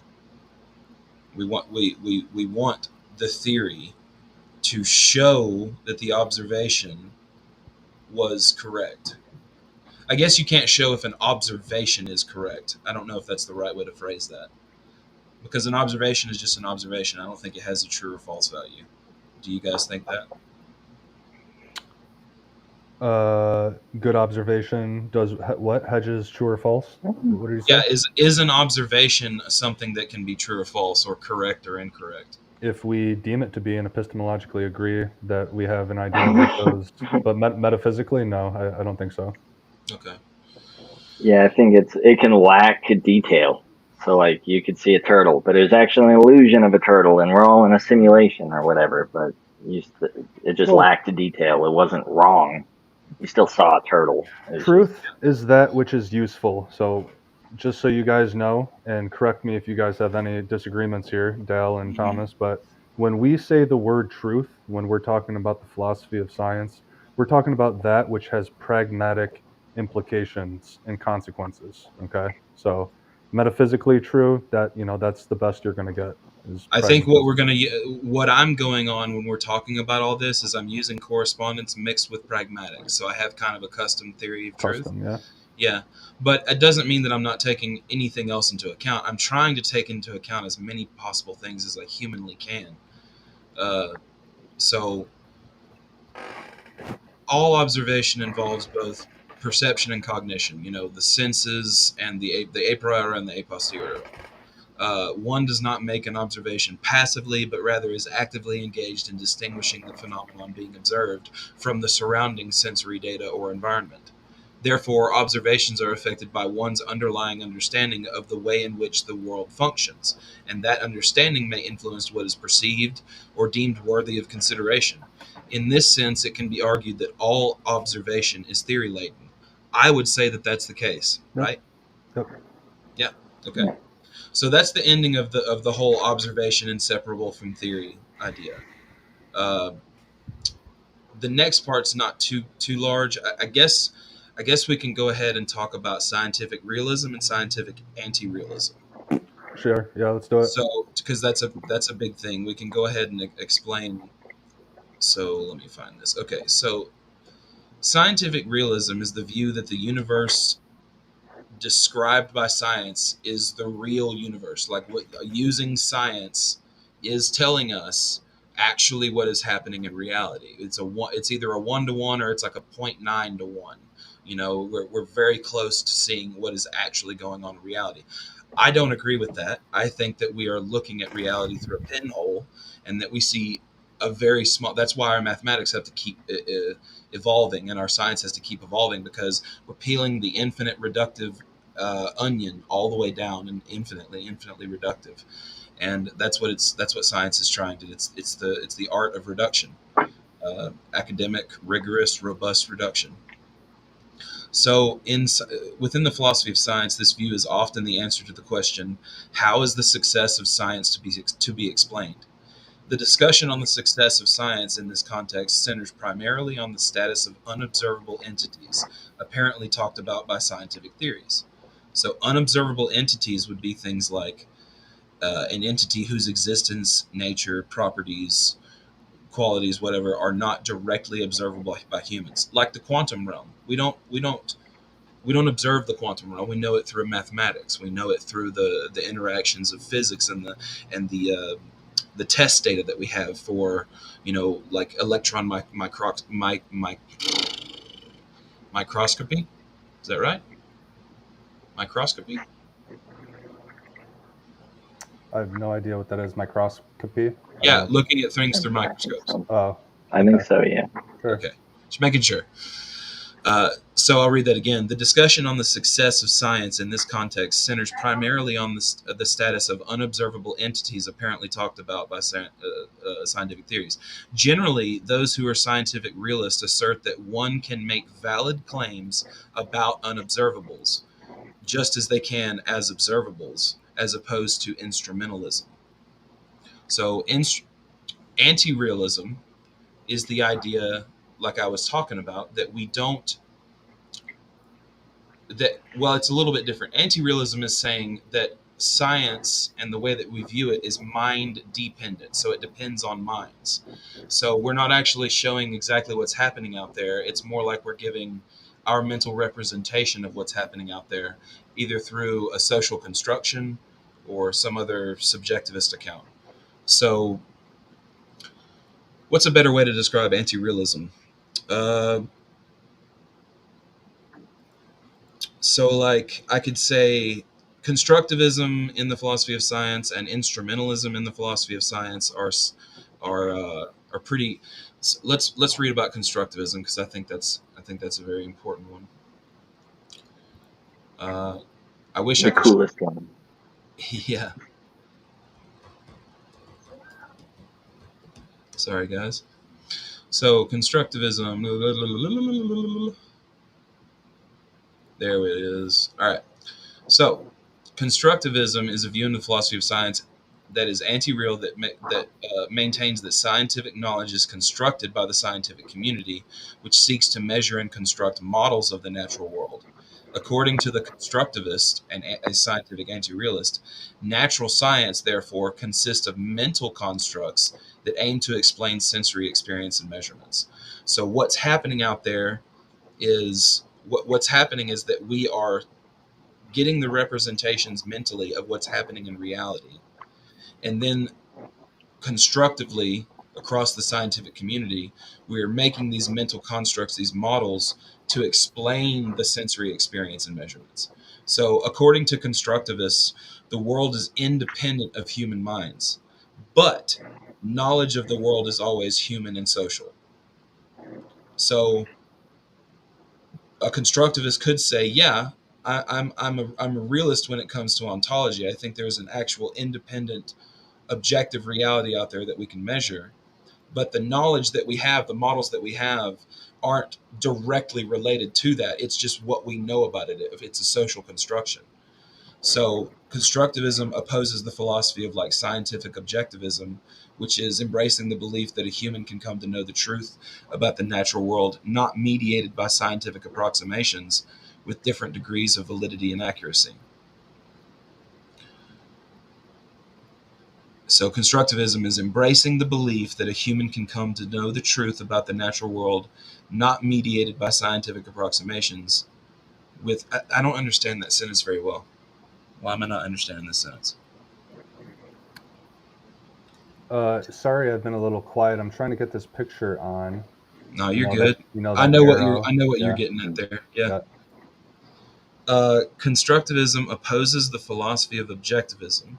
We want the theory to show that the observation was correct. I guess you can't show if an observation is correct. I don't know if that's the right way to phrase that. Because an observation is just an observation. I don't think it has a true or false value. Do you guys think that? Good observation does what? Hedges true or false? What did you say? Yeah, is an observation something that can be true or false, or correct or incorrect? If we deem it to be and epistemologically agree that we have an idea that those, but metaphysically, no, I don't think so. Okay. Yeah, I think it can lack detail. So like you could see a turtle, but it was actually an illusion of a turtle, and we're all in a simulation or whatever. But it just lacked detail. It wasn't wrong. You still saw a turtle. Truth is that which is useful. So just so you guys know, and correct me if you guys have any disagreements here, Dale and Thomas, but when we say the word truth, when we're talking about the philosophy of science, we're talking about that which has pragmatic implications and consequences. Okay, so metaphysically true, that that's the best you're going to get. I think what I'm going on when we're talking about all this is I'm using correspondence mixed with pragmatics. So I have kind of a custom theory of truth. Yeah. Yeah, but it doesn't mean that I'm not taking anything else into account. I'm trying to take into account as many possible things as I humanly can. So all observation involves both perception and cognition. The senses and the a priori and the a posteriori. One does not make an observation passively, but rather is actively engaged in distinguishing the phenomenon being observed from the surrounding sensory data or environment. Therefore, observations are affected by one's underlying understanding of the way in which the world functions, and that understanding may influence what is perceived or deemed worthy of consideration. In this sense, it can be argued that all observation is theory laden. I would say that that's the case, right? Yep. Yeah. Okay. Yeah. So that's the ending of the whole observation inseparable from theory idea. The next part's not too large. I guess I guess we can go ahead and talk about scientific realism and scientific anti-realism. Sure. Yeah, let's do it. So, because that's a big thing, we can go ahead and explain. So, let me find this. Okay, so scientific realism is the view that the universe described by science is the real universe. Like, what using science is telling us actually what is happening in reality. It's either a 1-to-1 or it's like a 0.9 to 1. You know, we're very close to seeing what is actually going on in reality. I don't agree with that. I think that we are looking at reality through a pinhole, and that we see a very small. That's why our mathematics have to keep evolving, and our science has to keep evolving, because we're peeling the infinite reductive onion all the way down, and infinitely reductive. And that's what science is trying to do. It's the art of reduction, academic, rigorous, robust reduction. So, within the philosophy of science, this view is often the answer to the question, how is the success of science to be explained? The discussion on the success of science in this context centers primarily on the status of unobservable entities, apparently talked about by scientific theories. So, unobservable entities would be things like an entity whose existence, nature, properties, qualities, whatever, are not directly observable by humans, like the quantum realm. We don't observe the quantum realm. We know it through mathematics. We know it through the interactions of physics and the test data that we have for, like electron microscopy. Is that right? Microscopy. I have no idea what that is. Microscopy. Yeah, looking at things through microscopes. Oh, I think so, yeah. sure. Okay, just making sure. So I'll read that again. The discussion on the success of science in this context centers primarily on the status of unobservable entities, apparently talked about by scientific theories. Generally, those who are scientific realists assert that one can make valid claims about unobservables, just as they can as observables, as opposed to instrumentalism. So, anti-realism is the idea, like I was talking about, that we don't it's a little bit different. Anti-realism is saying that science and the way that we view it is mind dependent, so it depends on minds. So we're not actually showing exactly what's happening out there. It's more like we're giving our mental representation of what's happening out there, either through a social construction or some other subjectivist account. So what's a better way to describe anti-realism? So, like, I could say constructivism in the philosophy of science and instrumentalism in the philosophy of science are pretty. Let's read about constructivism, because I think that's a very important one. I wish The I could. coolest one. Yeah. Sorry, guys. So, constructivism. There it is. All right. So, constructivism is a view in the philosophy of science that is anti-real, that maintains that scientific knowledge is constructed by the scientific community, which seeks to measure and construct models of the natural world. According to the constructivist and a scientific anti-realist, natural science, therefore, consists of mental constructs that aim to explain sensory experience and measurements. So what's happening out there is what's happening is that we are getting the representations mentally of what's happening in reality, and then constructively across the scientific community, we are making these mental constructs, these models, to explain the sensory experience and measurements. So according to constructivists, the world is independent of human minds, but knowledge of the world is always human and social. So a constructivist could say, yeah, I'm a realist when it comes to ontology. I think there's an actual independent, objective reality out there that we can measure. But the knowledge that we have, the models that we have, aren't directly related to that. It's just what we know about it. If it's a social construction. So constructivism opposes the philosophy of like scientific objectivism, which is embracing the belief that a human can come to know the truth about the natural world, not mediated by scientific approximations with different degrees of validity and accuracy. So constructivism is embracing the belief that a human can come to know the truth about the natural world, not mediated by scientific approximations with I don't understand that sentence very well. Why am I not understanding this sentence? Sorry, I've been a little quiet. I'm trying to get this picture on. No, You you're know good. that you know I that know what arrow. you're Yeah, getting at there. Yeah. yeah. Constructivism opposes the philosophy of objectivism,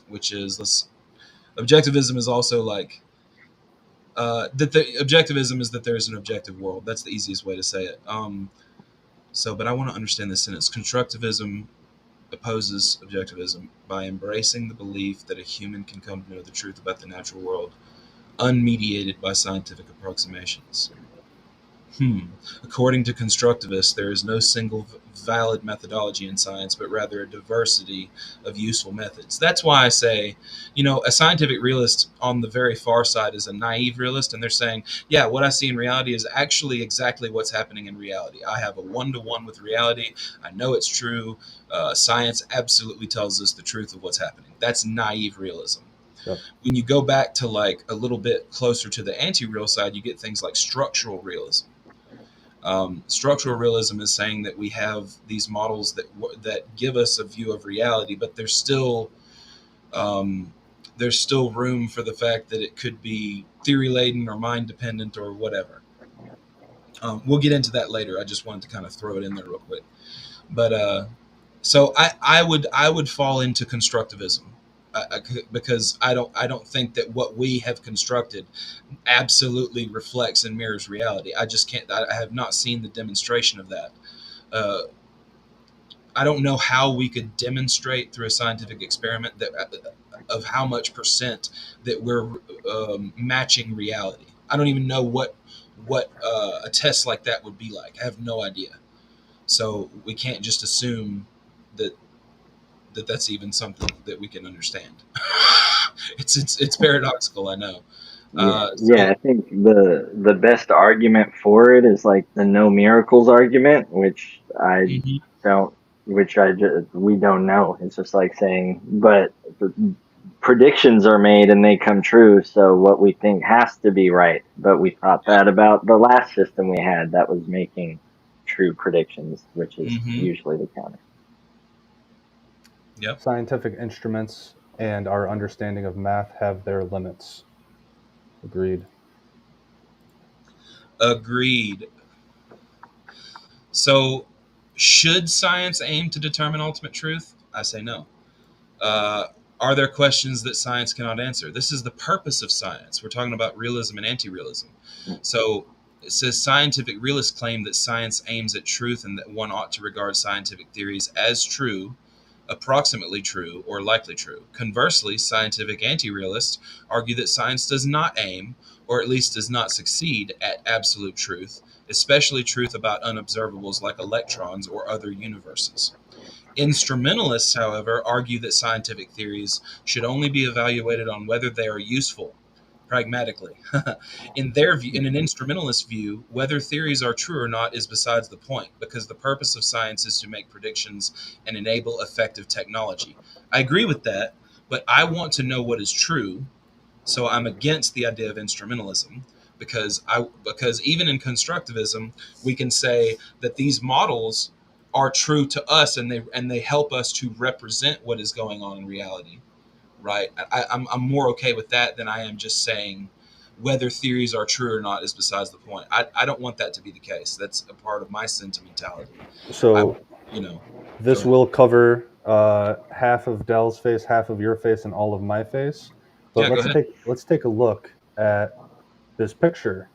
which is objectivism is also like that the objectivism is that there's an objective world. That's the easiest way to say it. But I want to understand this sentence. Constructivism opposes objectivism by embracing the belief that a human can come to know the truth about the natural world, unmediated by scientific approximations. According to constructivists, there is no single valid methodology in science, but rather a diversity of useful methods. That's why I say, a scientific realist on the very far side is a naive realist, and they're saying, yeah, what I see in reality is actually exactly what's happening in reality. I have a one-to-one with reality. I know it's true. Science absolutely tells us the truth of what's happening. That's naive realism. Yep. When you go back to like a little bit closer to the anti-real side, you get things like structural realism. Structural realism is saying that we have these models that give us a view of reality, but there's still room for the fact that it could be theory laden or mind dependent or whatever. We'll get into that later. I just wanted to kind of throw it in there real quick. But so I would fall into constructivism. Because I don't think that what we have constructed absolutely reflects and mirrors reality. I just can't. I have not seen the demonstration of that. Uh, I don't know how we could demonstrate through a scientific experiment that of how much percent that we're matching reality. I don't even know what a test like that would be like. I have no idea. So we can't just assume that that's even something that we can understand. It's paradoxical, I know. Yeah, I think the best argument for it is like the no miracles argument, which Mhm. we don't know. It's just like saying, but the predictions are made and they come true, so what we think has to be right. But we thought Yeah. that about the last system we had that was making true predictions, which is Mhm. usually the counter. Yep. Scientific instruments and our understanding of math have their limits. Agreed. Agreed. So, should science aim to determine ultimate truth? I say no. Uh, are there questions that science cannot answer? This is the purpose of science. We're talking about realism and anti-realism. So it says scientific realists claim that science aims at truth and that one ought to regard scientific theories as true, approximately true, or likely true. Conversely, scientific anti-realists argue that science does not aim, or at least does not succeed, at absolute truth, especially truth about unobservables like electrons or other universes. Instrumentalists, however, argue that scientific theories should only be evaluated on whether they are useful, pragmatically. In their view, in an instrumentalist view, whether theories are true or not is besides the point, because the purpose of science is to make predictions and enable effective technology. I agree with that, but I want to know what is true, so I'm against the idea of instrumentalism. Because even in constructivism, we can say that these models are true to us, and they help us to represent what is going on in reality, right? I'm more okay with that than I am just saying whether theories are true or not is besides the point. I don't want that to be the case. That's a part of my sentimentality. I So you know Go this ahead. will cover half of Dell's face, half of your face, and all of my face. But Yeah, go ahead. let's take a look at this picture.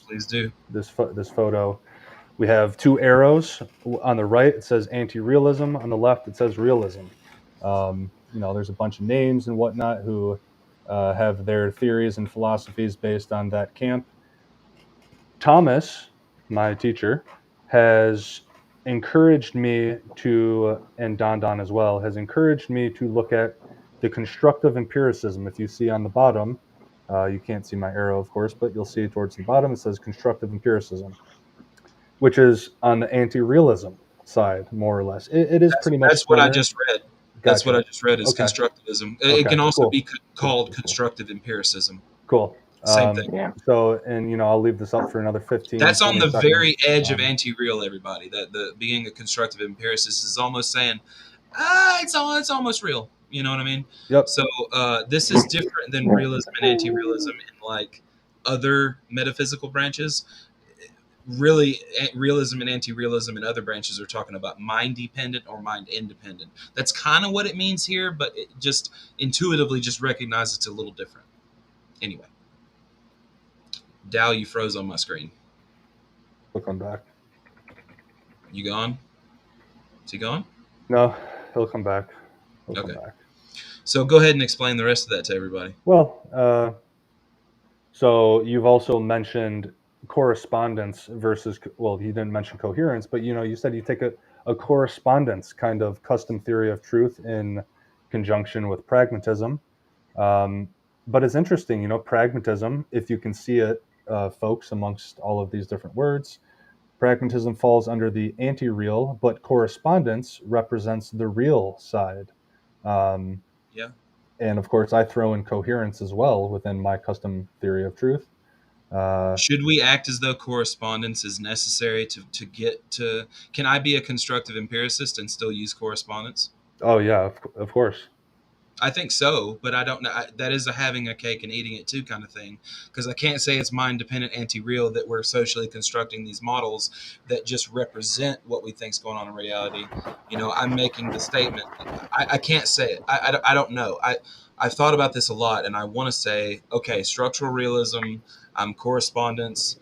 Please do. This photo. We have two arrows. On the right, it says anti-realism. On the left, it says realism. There's a bunch of names and whatnot who have their theories and philosophies based on that camp. Thomas, my teacher, has encouraged me to, and Don Don as well, has encouraged me to look at the constructive empiricism. If you see on the bottom, you can't see my arrow, of course, but you'll see towards the bottom, it says constructive empiricism, which is on the anti-realism side, more or less. It is pretty much That's what I similar. just read. That's Gotcha. what I just read is Okay. constructivism. It Okay, can also cool. be called constructive empiricism. Cool. Same thing. Yeah. So, and I'll leave this up for another 15, That's on 20 the seconds. very edge of anti-real, everybody. That the being a constructive empiricist is almost saying, it's almost real. You know what I mean? Yep. So this is different than realism and anti-realism in like other metaphysical branches. Really, realism and anti-realism in other branches are talking about mind-dependent or mind-independent. That's kind of what it means here, but it just intuitively just recognize it's a little different. Anyway, Dow, you froze on my screen. We'll come back. You gone? Is he gone? No, he'll come back. He'll Okay. come back. So go ahead and explain the rest of that to everybody. Well, so you've also mentioned correspondence versus, well, you didn't mention coherence, but you said you take a correspondence kind of custom theory of truth in conjunction with pragmatism. But it's interesting, pragmatism, if you can see it, folks, amongst all of these different words, pragmatism falls under the anti-real, but correspondence represents the real side. Yeah. And of course, I throw in coherence as well within my custom theory of truth. Should we act as though correspondence is necessary to get to? Can I be a constructive empiricist and still use correspondence? Oh yeah, of course. I think so, but I don't know. That is a having a cake and eating it too kind of thing, because I can't say it's mind-dependent anti-real that we're socially constructing these models that just represent what we think is going on in reality. I'm making the statement. I can't say it. I don't know. I've thought about this a lot, and I want to say, okay, structural realism, correspondence,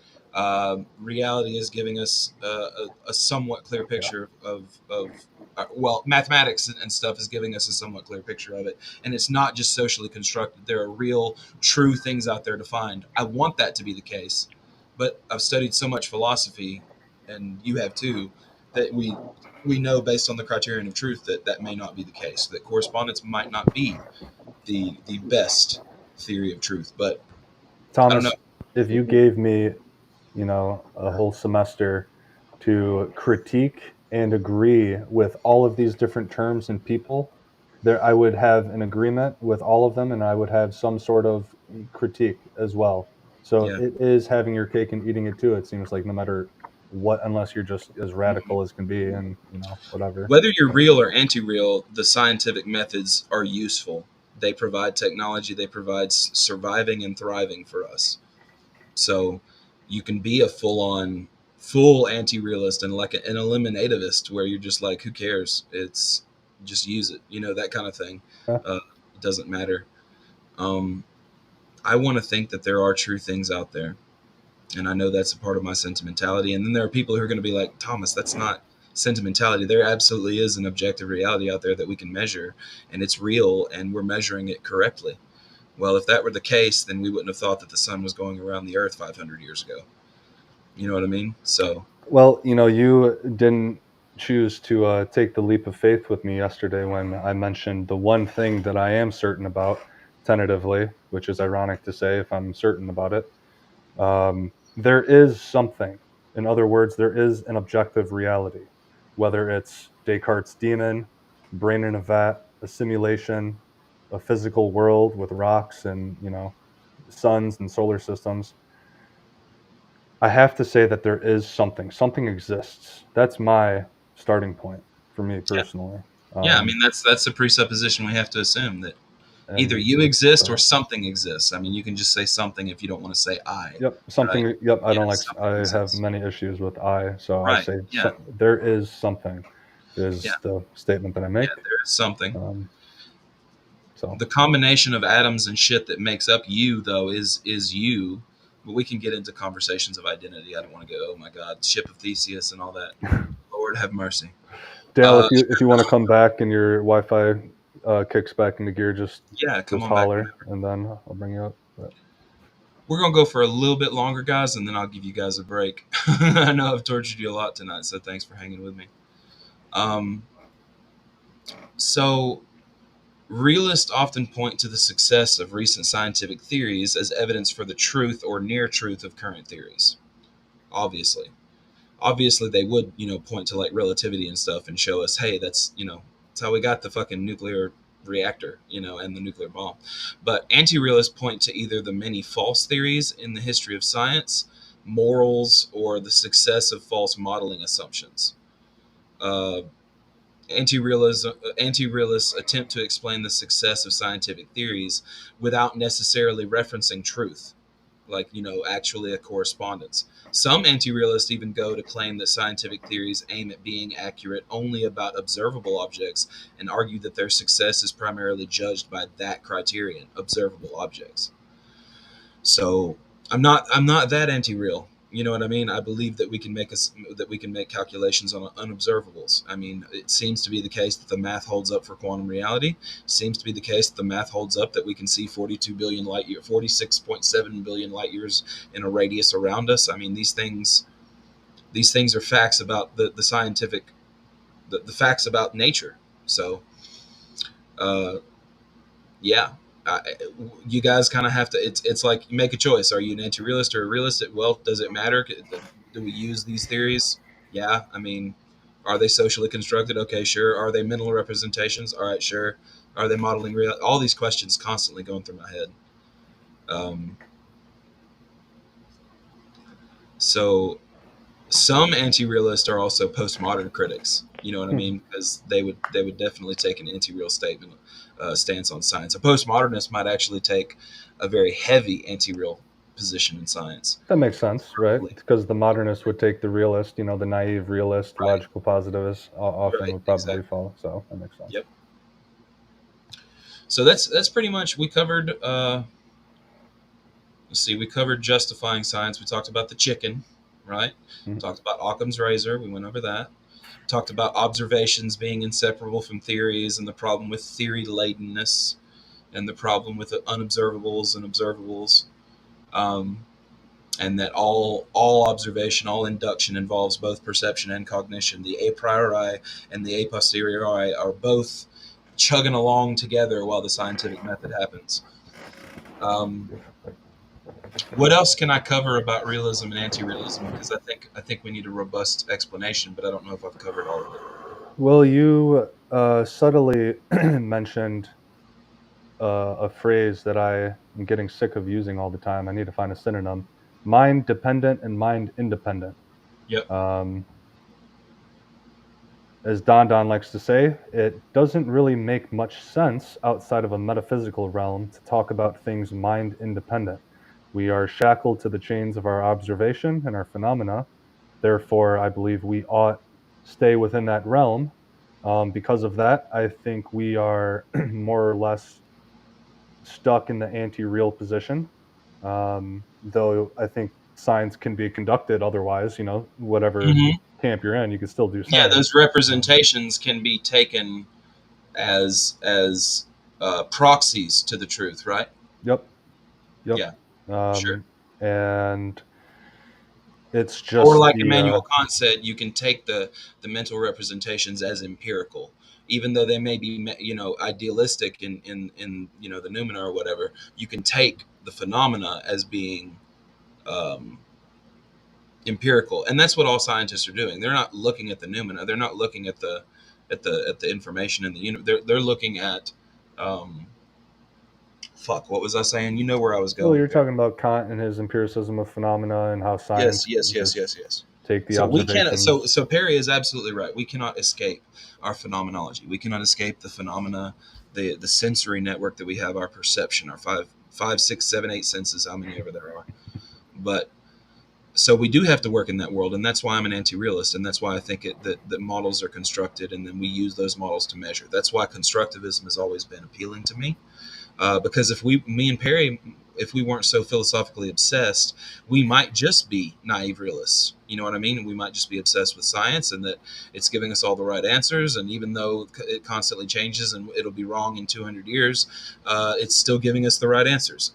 reality is giving us a somewhat clear picture of well, mathematics and stuff is giving us a somewhat clear picture of it. And it's not just socially constructed. There are real, true things out there to find. I want that to be the case. But I've studied so much philosophy, and you have too, that we know based on the criterion of truth that may not be the case, that correspondence might not be the best theory of truth. But Thomas, I don't know. if you gave me, a whole semester to critique and agree with all of these different terms and people, there I would have an agreement with all of them, and I would have some sort of critique as well. So Yeah. it is having your cake and eating it too. It seems like no matter what, unless you're just as radical as can be, and whatever. Whether you're real or anti-real, the scientific methods are useful. They provide technology. They provide surviving and thriving for us. So you can be a full anti-realist and like an eliminativist where you're just like, who cares? It's just use it, that kind of thing. Yeah. It doesn't matter. I want to think that there are true things out there. And I know that's a part of my sentimentality. And then there are people who are going to be like, Thomas, that's not sentimentality. There absolutely is an objective reality out there that we can measure, and it's real, and we're measuring it correctly. Well, if that were the case, then we wouldn't have thought that the sun was going around the earth 500 years ago. You know what I mean? So, well, you didn't choose to take the leap of faith with me yesterday when I mentioned the one thing that I am certain about, tentatively, which is ironic to say if I'm certain about it. There is something. In other words, there is an objective reality, whether it's Descartes' demon, brain in a vat, a simulation, a physical world with rocks and, suns and solar systems. I have to say that there is something. Something exists. That's my starting point for me personally. yeah, I mean, that's a presupposition we have to assume that either And you exist or something exists. I mean, you can just say something if you don't want to say I. Yep, something. Right? Yep, I Yeah, don't like. something I have exists. many issues with I, so I Right. say Yeah. there is something. Is Yeah. the statement that I make. Yeah, there is something. So the combination of atoms and shit that makes up you, though, is you. But we can get into conversations of identity. I don't want to go, oh my God, ship of Theseus and all that. Lord have mercy. Dale, if you want to come back and your Wi-Fi kicks back into gear, just come on holler, back and then I'll bring you up. But We're going to go for a little bit longer, guys, and then I'll give you guys a break. I know I've tortured you a lot tonight, so thanks for hanging with me. So realists often point to the success of recent scientific theories as evidence for the truth or near truth of current theories. Obviously they would, point to like relativity and stuff and show us, hey, that's how we got the fucking nuclear reactor, and the nuclear bomb. But anti-realists point to either the many false theories in the history of science, morals, or the success of false modeling assumptions. Anti-realists attempt to explain the success of scientific theories without necessarily referencing truth, like, actually a correspondence. Some anti-realists even go to claim that scientific theories aim at being accurate only about observable objects and argue that their success is primarily judged by that criterion, observable objects. So I'm not that anti-real. You know what I mean? I believe that we can make calculations on unobservables. I mean, it seems to be the case that the math holds up for quantum reality. It seems to be the case that the math holds up that we can see 46.7 billion light years in a radius around us. I mean, these things are facts about the scientific, the facts about nature. So, yeah. You guys kind of have to. It's like you make a choice. Are you an anti-realist or a realist? Well, does it matter? Do we use these theories? Yeah. I mean, are they socially constructed? Okay, sure. Are they mental representations? All right, sure. Are they modeling real? All these questions constantly going through my head. So some anti-realists are also postmodern critics. You know what I mean? Because they would definitely take an anti-real stance on science. A postmodernist might actually take a very heavy anti-real position in science. That makes sense, right? Because the modernist would take the realist, the naive realist, Right. logical positivist often Right, would probably exactly. fall. So that makes sense. Yep. So that's pretty much, we covered. Let's see, we covered justifying science. We talked about the chicken, right? Mhm. Talked about Occam's razor. We went over that. Talked about observations being inseparable from theories and the problem with theory-latenness and the problem with unobservables and observables, and that all observation, all induction involves both perception and cognition. The a priori and the a posteriori are both chugging along together while the scientific method happens. What else can I cover about realism and anti-realism? Because I think we need a robust explanation, but I don't know if I've covered all of it. Well, you subtly mentioned a phrase that I am getting sick of using all the time. I need to find a synonym: mind dependent and mind independent. Yep. As Don likes to say, it doesn't really make much sense outside of a metaphysical realm to talk about things mind independent. We are shackled to the chains of our observation and our phenomena. Therefore, I believe we ought stay within that realm. Because of that, I think we are more or less stuck in the anti-real position. Though I think science can be conducted otherwise, whatever Mm-hmm. camp you're in, you can still do Yeah, science. those representations can be taken as proxies to the truth, right? Yep. Yeah, sure. And it's Or just like the Immanuel Kant said, you can take the mental representations as empirical, even though they may be idealistic in the noumena or whatever. You can take the phenomena as being empirical, and that's what all scientists are doing. They're not looking at the noumena. They're not looking at the information in the universe. They're looking at what was I saying? You know where I was going. well, you're talking about Kant and his empiricism of phenomena and how science Yes. just take the So we cannot. observations. So Perry is absolutely right. We cannot escape our phenomenology. We cannot escape the phenomena, the sensory network that we have, our perception, our five, six, seven, eight senses, how many ever there are. But so we do have to work in that world, and that's why I'm an anti-realist, and that's why I think that models are constructed, and then we use those models to measure. That's why constructivism has always been appealing to me, because me and Perry, if we weren't so philosophically obsessed, we might just be naive realists. You know what I mean? We might just be obsessed with science and that it's giving us all the right answers, and even though it constantly changes and it'll be wrong in 200 years, it's still giving us the right answers.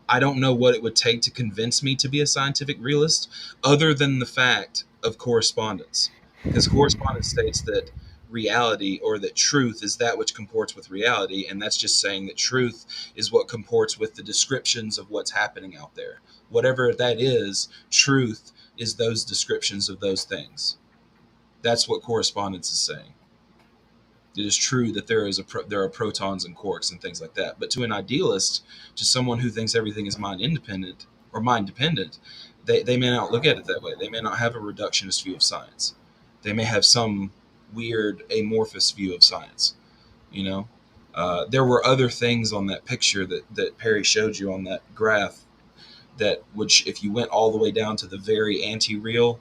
I don't know what it would take to convince me to be a scientific realist, other than the fact of correspondence, because correspondence states that reality, or that truth, is that which comports with reality, and that's just saying that truth is what comports with the descriptions of what's happening out there. Whatever that is, truth is those descriptions of those things. That's what correspondence is saying. It is true that there are protons and quarks and things like that. But to an idealist, to someone who thinks everything is mind independent or mind dependent, they may not look at it that way. They may not have a reductionist view of science. They may have some weird amorphous view of science. You know, there were other things on that picture that Perry showed you on that graph, that which, if you went all the way down to the very anti-real,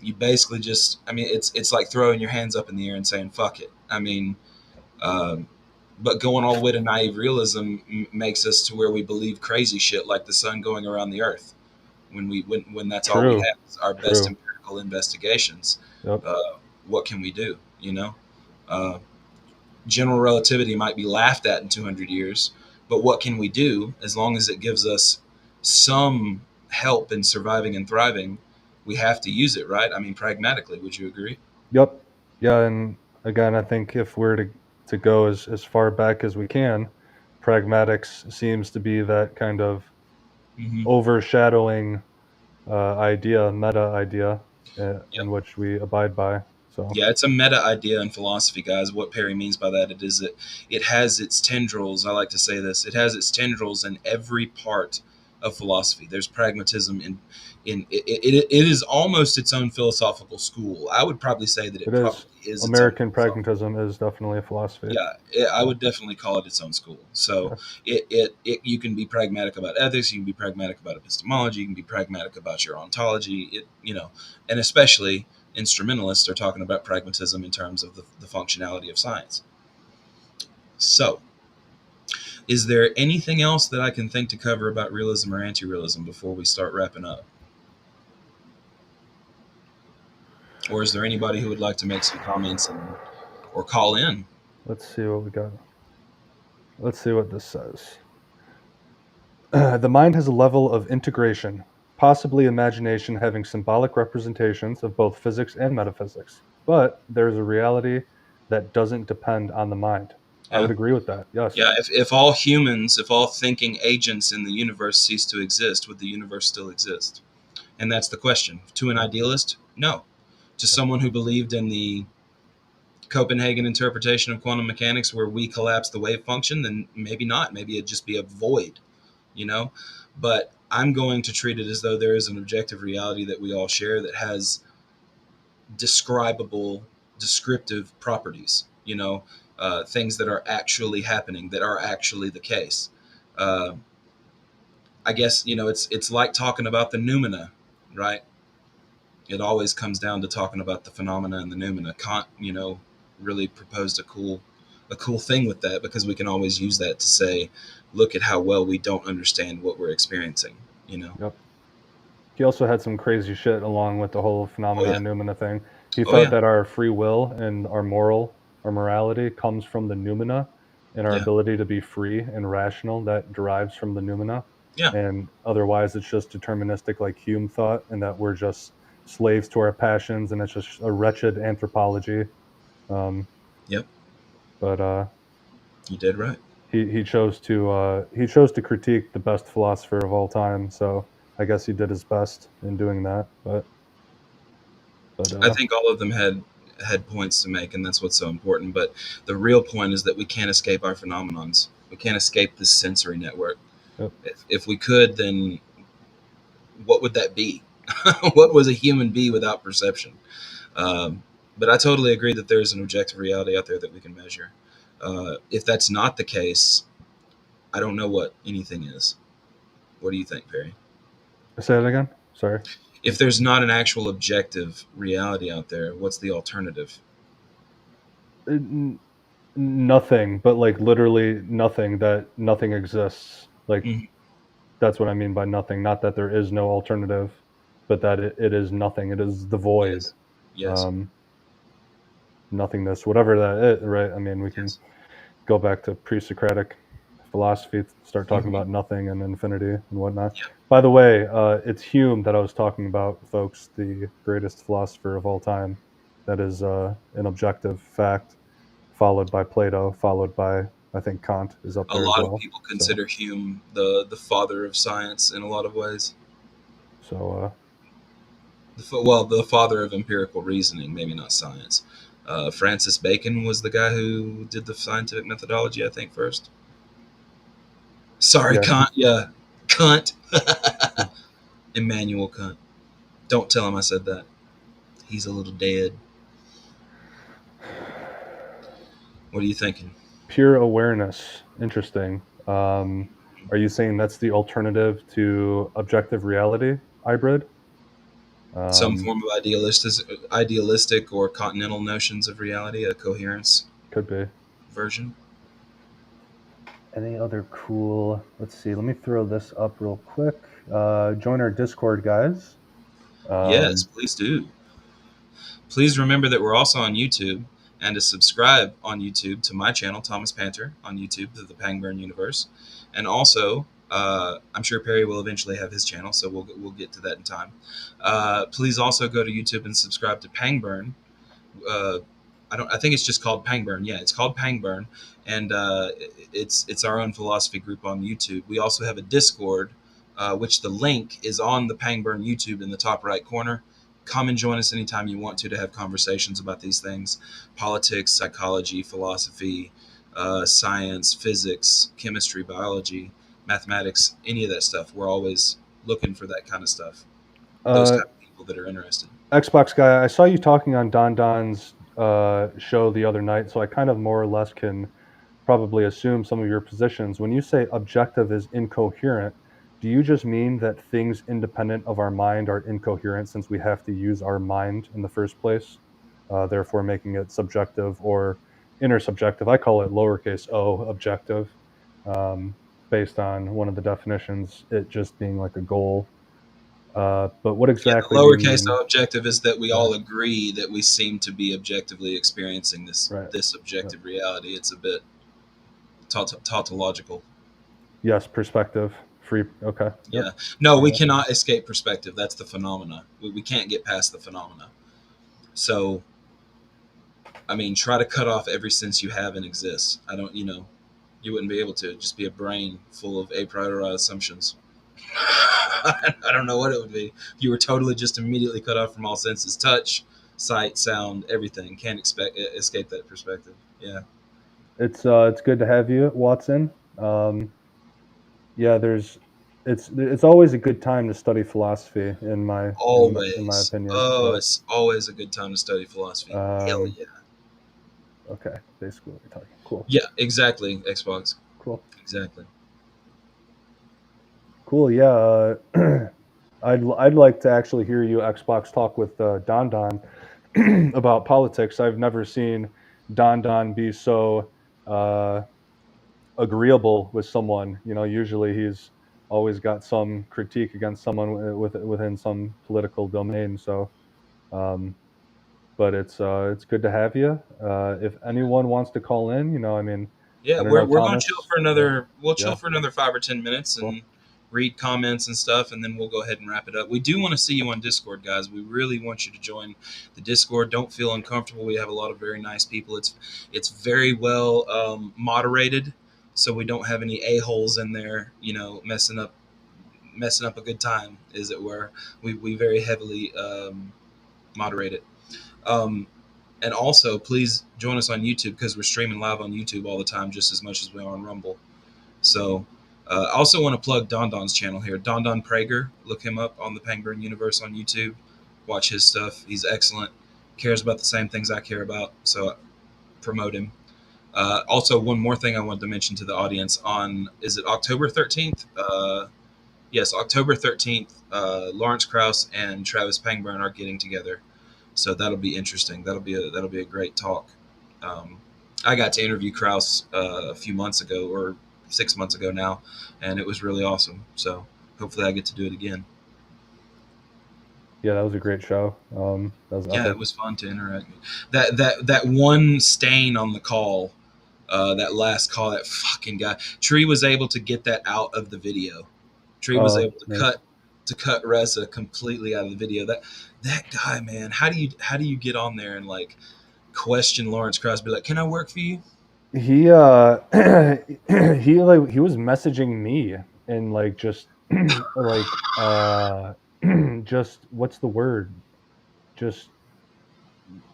you basically just, I mean, it's like throwing your hands up in the air and saying fuck it. I mean, but going all the way to naive realism makes us to where we believe crazy shit like the sun going around the earth, when that's all we True. have is our best True. empirical investigations. Yep. What can we do? You know, general relativity might be laughed at in 200 years, but what can we do? As long as it gives us some help in surviving and thriving, we have to use it, right? I mean, pragmatically, would you agree? Yep. Yeah, and again, I think if we're to go as far back as we can, pragmatics seems to be that kind of Mm-hmm. overshadowing idea, meta idea, Yep. in which we abide by. So Yeah, it's a meta idea in philosophy, guys. What Perry means by that, it is that it has its tendrils. I like to say this: it has its tendrils in every part of philosophy. There's pragmatism it is almost its own philosophical school. I would probably say that it it is. probably is its own American philosophical. pragmatism is definitely a philosophy. Yeah, I would definitely call it its own school. So Yeah. it you can be pragmatic about ethics, you can be pragmatic about epistemology, you can be pragmatic about your ontology. And especially instrumentalists are talking about pragmatism in terms of the functionality of science. So, is there anything else that I can think to cover about realism or anti-realism before we start wrapping up? Or is there anybody who would like to make some comments or call in? Let's see what we got. Let's see what this says. The mind has a level of integration, possibly imagination having symbolic representations of both physics and metaphysics. But there is a reality that doesn't depend on the mind. I Yeah. would agree with that. Yes. Yeah, if all humans, if all thinking agents in the universe cease to exist, would the universe still exist? And that's the question. To an idealist, no. To someone who believed in the Copenhagen interpretation of quantum mechanics where we collapse the wave function, then maybe not. Maybe it'd just be a void, you know? But I'm going to treat it as though there is an objective reality that we all share that has descriptive properties, things that are actually happening, that are actually the case. Uh, I guess, it's like talking about the noumena, right? It always comes down to talking about the phenomena and the noumena. Kant, really proposed a cool thing with that, because we can always use that to say, look at how well we don't understand what we're experiencing, Yep. He also had some crazy shit along with the whole Oh phenomena yeah. noumena thing. He Oh thought yeah. that our free will and our morality comes from the noumena, and our Yeah. ability to be free and rational that derives from the noumena. Yeah. And otherwise, it's just deterministic, like Hume thought, and that we're just slaves to our passions, and it's just a wretched anthropology. Um, Yep. but You did right. he chose to critique the best philosopher of all time. So I guess he did his best in doing that. But I think all of them had points to make, and that's what's so important. But the real point is that we can't escape our phenomenons. We can't escape this sensory network. yep. If we could, then what would that be? What was a human be without perception? But I totally agree that there's an objective reality out there that we can measure. If that's not the case, I don't know what anything is. What do you think, Perry? Say it again. Sorry. If there's not an actual objective reality out there, what's the alternative? Nothing, but like literally nothing. That nothing exists. Like Mhm. that's what I mean by nothing. Not that there is no alternative, but that it is nothing. It is the void. Yes. Yes. Um, Nothingness, whatever that is, right? I mean, we can Yes. go back to pre-Socratic philosophy start talking about nothing and infinity and whatnot. By the way, it's Hume that I was talking about, folks, the greatest philosopher of all time. That is an objective fact, followed by Plato, followed by, I think, Kant is up A there as lot of well. people consider Hume the father of science in a lot of ways. So The father of empirical reasoning, maybe not science. Francis Bacon was the guy who did the scientific methodology, I think, first. Sorry, yeah, Kant. Yeah, Cunt. Immanuel Kant. Don't tell him I said that. He's a little dead. What are you thinking? pure awareness. Interesting. Are you saying that's the alternative to objective reality hybrid? Some Um, form of idealistic or continental notions of reality, a coherence could be. version. Any other cool? Let's see. Let me throw this up real quick. Join our Discord, guys. Yes, please do. Please remember that we're also on YouTube, and to subscribe on YouTube to my channel, Thomas Panther, on YouTube to the Pangburn Universe. And also, I'm sure Perry will eventually have his channel, so we'll get to that in time. Please also go to YouTube and subscribe to Pangburn. I think it's just called Pangburn. Yeah, it's called Pangburn, and it's our own philosophy group on YouTube. We also have a Discord, which the link is on the Pangburn YouTube in the top right corner. Come and join us anytime you want to have conversations about these things: politics, psychology, philosophy, science, physics, chemistry, biology, mathematics, any of that stuff. We're always looking for that kind of stuff. Those Uh, type of people that are interested. Xbox guy, I saw you talking on Don Don's show the other night, so I kind of more or less can probably assume some of your positions. When you say objective is incoherent, do you just mean that things independent of our mind are incoherent since we have to use our mind in the first place, therefore making it subjective or intersubjective? I call it lowercase o objective, based on one of the definitions, it just being like a goal. But what Yeah, the exactly do you lowercase mean? objective is that we Yeah, all agree that we seem to be objectively experiencing this right. this Yep. objective reality. It's a bit tautological. Yes, perspective. Free. Okay. Yep. Yeah. No, Fair we enough. cannot escape perspective. That's the phenomena. We can't get past the phenomena. So, I mean, try to cut off every sense you have and exist. I don't, you wouldn't be able to. It'd just be a brain full of a priori assumptions. I don't know what it would be. You were totally just immediately cut off from all senses: touch, sight, sound, everything. Can't escape that perspective. Yeah, It's good to have you, Watson. Yeah, it's always a good time to study philosophy in my always. opinion. Oh, Yeah. it's always a good time to study philosophy. Hell Um, yeah. okay. Basically, what we're talking. Cool. Yeah, exactly. Xbox. Cool. Exactly. Cool. Yeah. I'd like to actually hear you Xbox talk with Don Don about politics. I've never seen Don Don be so uh, agreeable with someone. Usually he's always got some critique against someone within some political domain. So, um, but it's good to have you. If anyone wants to call in, I mean, Yeah, I don't know, we're gonna chill Thomas. for Yeah, another. We'll chill yeah, for another 5 or 10 minutes cool. and read comments and stuff, and then we'll go ahead and wrap it up. We do want to see you on Discord, guys. We really want you to join the Discord. Don't feel uncomfortable. We have a lot of very nice people. It's very well moderated, so we don't have any a-holes in there, messing up a good time, as it were. We very heavily moderate it. Um, and also, please join us on YouTube because we're streaming live on YouTube all the time, just as much as we are on Rumble. So, I also want to plug Don Don's channel here, Don Don Prager. Look him up on the Pangburn Universe on YouTube. Watch his stuff. He's excellent. Cares about the same things I care about. So, promote him. Also, one more thing I wanted to mention to the audience is it October 13th? Yes, October 13th. Lawrence Krauss and Travis Pangburn are getting together. So that'll be interesting. That'll be a great talk. Um, I got to interview Krauss a few months ago, or 6 months ago now, and it was really awesome. So hopefully I get to do it again. Yeah, that was a great show. That was Yeah, epic. it was fun to interact. That one stain on the call That last call, that fucking guy. Tree was able to get that out of the video. Tree was able to nice. cut Reza completely out of the video. That guy, man, how do you get on there and like question Lawrence Krauss, be like, can I work for you? He he was messaging me and like just like just what's the word? Just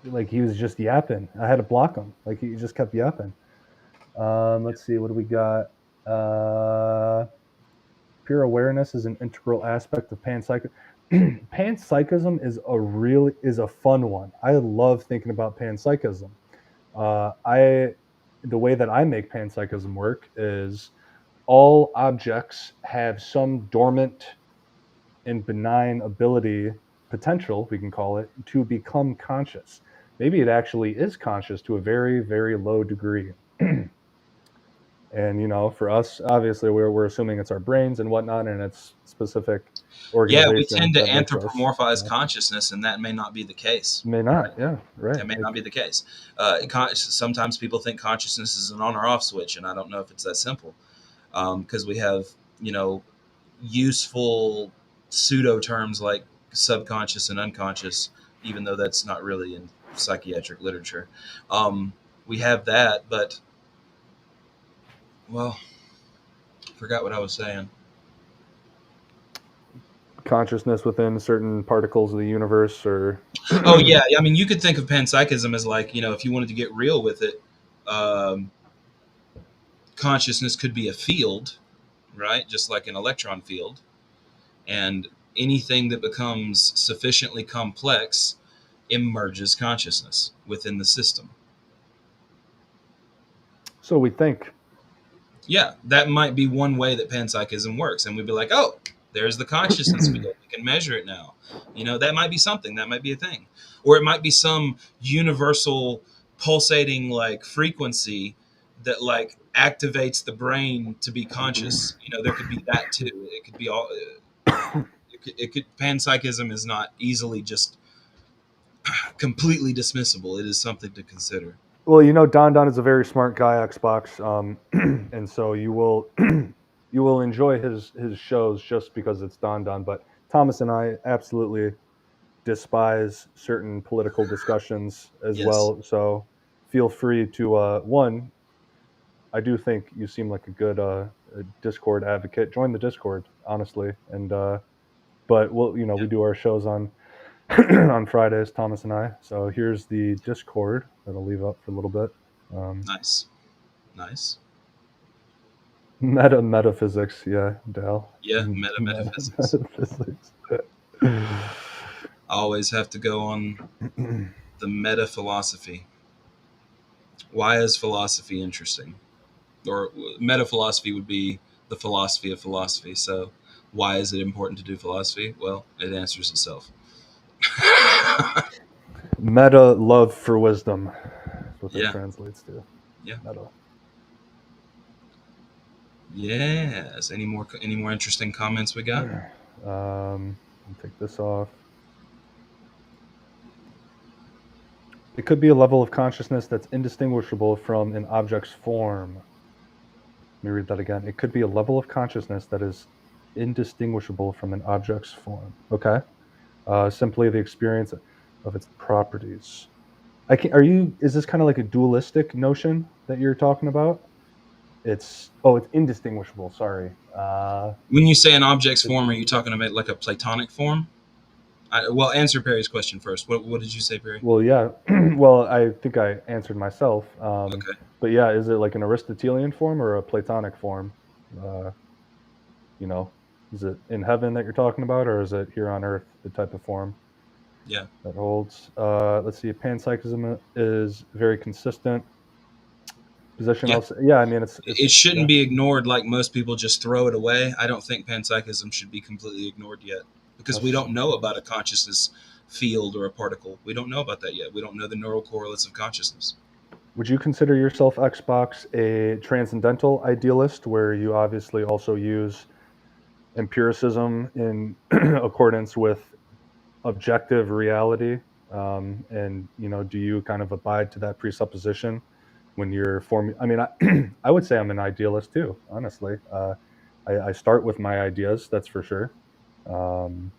like he was just yapping. I had to block him. Like he just kept yapping. Let's see, what do we got? Pure awareness is an integral aspect of panpsychism. Panpsychism is a fun one. I love thinking about panpsychism. The way that I make panpsychism work is all objects have some dormant and benign ability, potential, we can call it, to become conscious. Maybe it actually is conscious to a very, very low degree. And for us, obviously, we're assuming it's our brains and whatnot, and it's specific Yeah, we organizations tend to that makes us. anthropomorphize consciousness, and that may not be the case. May not, yeah, right. That may not be the case. Sometimes people think consciousness is an on or off switch, and I don't know if it's that simple. Because we have, useful pseudo terms like subconscious and unconscious, even though that's not really in psychiatric literature. We have that, but, well, forgot what I was saying. Consciousness within certain particles of the universe, or oh yeah, I mean, you could think of panpsychism as like, if you wanted to get real with it, consciousness could be a field, right? Just like an electron field. And anything that becomes sufficiently complex emerges consciousness within the system. So we think. Yeah, that might be one way that panpsychism works. And we'd be like, oh, there's the consciousness field. We can measure it now. That might be something. That might be a thing. Or it might be some universal pulsating like frequency that like activates the brain to be conscious. There could be that too. It could be all... panpsychism is not easily just completely dismissible. It is something to consider. Well, Don is a very smart guy, Xbox, and so you will enjoy his shows just because it's Don. But Thomas and I absolutely despise certain political discussions as well. So feel free to one. I do think you seem like a good Discord advocate. Join the Discord, honestly, and but we do our shows on on Fridays, Thomas and I. So here's the Discord that I'll leave up for a little bit. Nice. Metaphysics, yeah, Dell. Yeah, metaphysics. I always have to go on the meta philosophy. Why is philosophy interesting? Or meta philosophy would be the philosophy of philosophy. So why is it important to do philosophy? Well, it answers itself. Meta love for wisdom. That's what that translates to. Yeah. Meta. Yes. Any more interesting comments we got? I'll take this off. It could be a level of consciousness that's indistinguishable from an object's form. Let me read that again. It could be a level of consciousness that is indistinguishable from an object's form. Okay. Simply the experience of its properties. Is this kind of like a dualistic notion that you're talking about? It's indistinguishable. Sorry. When you say an object's form, are you talking about like a Platonic form? Well, answer Perry's question first. What did you say, Perry? Well, yeah. Well, I think I answered myself. Okay. But yeah, is it like an Aristotelian form or a Platonic form? Is it in heaven that you're talking about, or is it here on Earth, the type of form? Yeah. That holds. Let's see. Panpsychism is very consistent position. Yeah. It shouldn't be ignored like most people just throw it away. I don't think panpsychism should be completely ignored yet because we don't know about a consciousness field or a particle. We don't know about that yet. We don't know the neural correlates of consciousness. Would you consider yourself, Xbox, a transcendental idealist, where you obviously also use empiricism in accordance with objective reality? And do you kind of abide to that presupposition when you're forming. I mean, I would say I'm an idealist too, honestly. I start with my ideas, that's for sure. Um,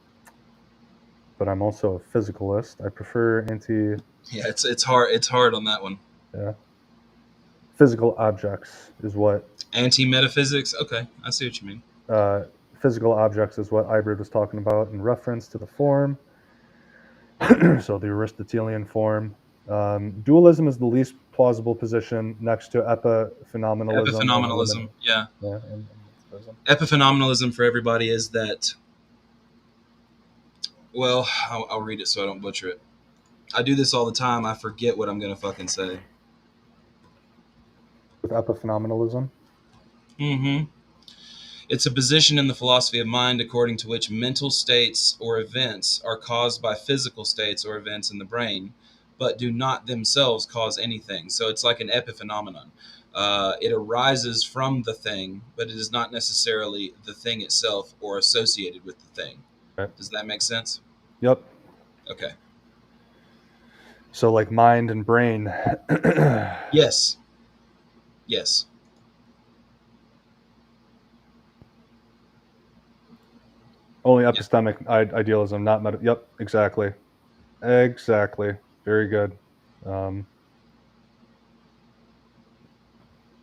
but I'm also a physicalist. I prefer Yeah, it's hard. It's hard on that one. yeah, physical objects is what Anti-metaphysics. Okay, I see what you mean. uh, physical objects is what Ibrid was talking about in reference to the form. So the Aristotelian form. Dualism is the least plausible position next to epiphenomenalism and Epiphenomenalism. Yeah, yeah, and relativism. epiphenomenalism for everybody is that. Well, I'll read it so I don't butcher it. I do this all the time. I forget what I'm gonna fucking say. With epiphenomenalism. Mm-hmm. It's a position in the philosophy of mind according to which mental states or events are caused by physical states or events in the brain, but do not themselves cause anything. So it's like an epiphenomenon. It arises from the thing, but it is not necessarily the thing itself or associated with the thing. Right. Does that make sense? Yep. Okay. So like mind and brain. Yes. Yes. Only epistemic idealism, not meta. Yep, exactly. Exactly. Very good.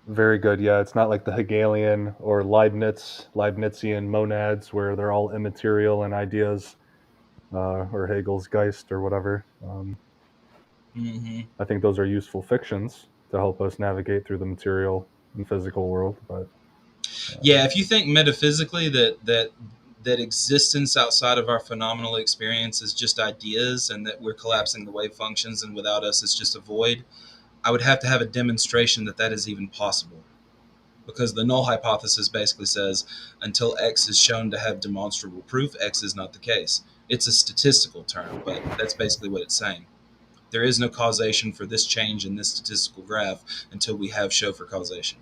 Very good. Yeah, it's not like the Hegelian or Leibnizian monads where they're all immaterial and ideas, or Hegel's Geist or whatever. Mm-hmm. I think those are useful fictions to help us navigate through the material and physical world. But Yeah, if you think metaphysically that existence outside of our phenomenal experience is just ideas and that we're collapsing the wave functions and without us it's just a void, I would have to have a demonstration that that is even possible. Because the null hypothesis basically says until X is shown to have demonstrable proof, X is not the case. It's a statistical term, but that's basically what it's saying. There is no causation for this change in this statistical graph until we have show for causation.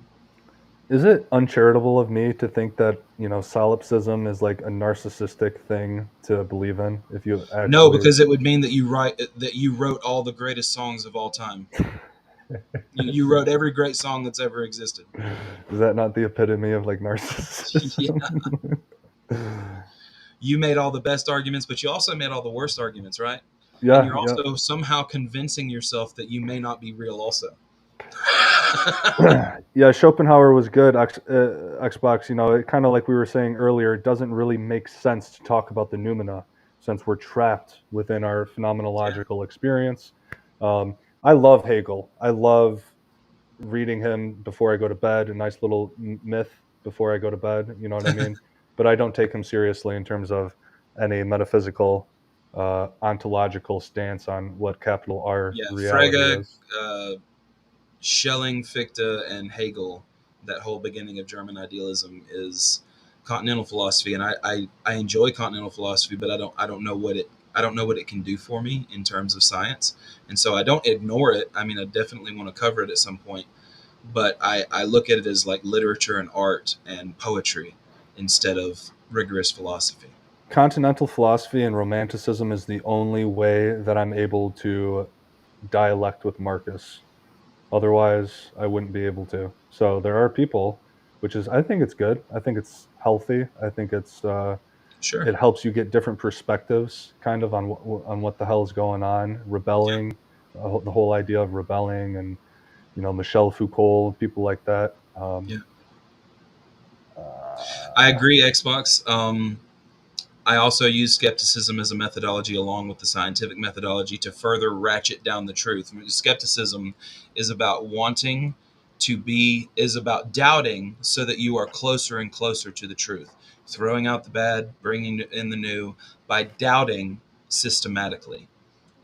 is it uncharitable of me to think that solipsism is like a narcissistic thing to believe in? If you No, actually, because it would mean that you wrote all the greatest songs of all time. You wrote every great song that's ever existed. is that not the epitome of like narcissism? You made all the best arguments, but you also made all the worst arguments, right? And Yeah, you're yeah. also somehow convincing yourself that you may not be real also. Yeah, Schopenhauer was good. Xbox, it kind of like we were saying earlier, it doesn't really make sense to talk about the noumena since we're trapped within our phenomenological experience. I love Hegel. I love reading him before I go to bed, a nice little myth before I go to bed, you know what I mean? But I don't take him seriously in terms of any metaphysical, ontological stance on what capital R Yeah, reality Frege, is. Schelling, Fichte, and Hegel, that whole beginning of German idealism is continental philosophy, and I enjoy continental philosophy, but I don't know what it can do for me in terms of science, and so I don't ignore it. I mean, I definitely want to cover it at some point, but I look at it as like literature and art and poetry instead of rigorous philosophy. Continental philosophy and romanticism is the only way that I'm able to dialect with Marcus. Otherwise, I wouldn't be able to. So there are people, which is, I think it's good. I think it's healthy. I think Sure. it helps you get different perspectives, kind of on what the hell is going on. Yeah. Rebelling, the whole idea of rebelling, and Michel Foucault, people like that. Yeah. I Uh, agree, Xbox. I also use skepticism as a methodology along with the scientific methodology to further ratchet down the truth. I mean, skepticism is about is about doubting so that you are closer and closer to the truth, throwing out the bad, bringing in the new by doubting systematically.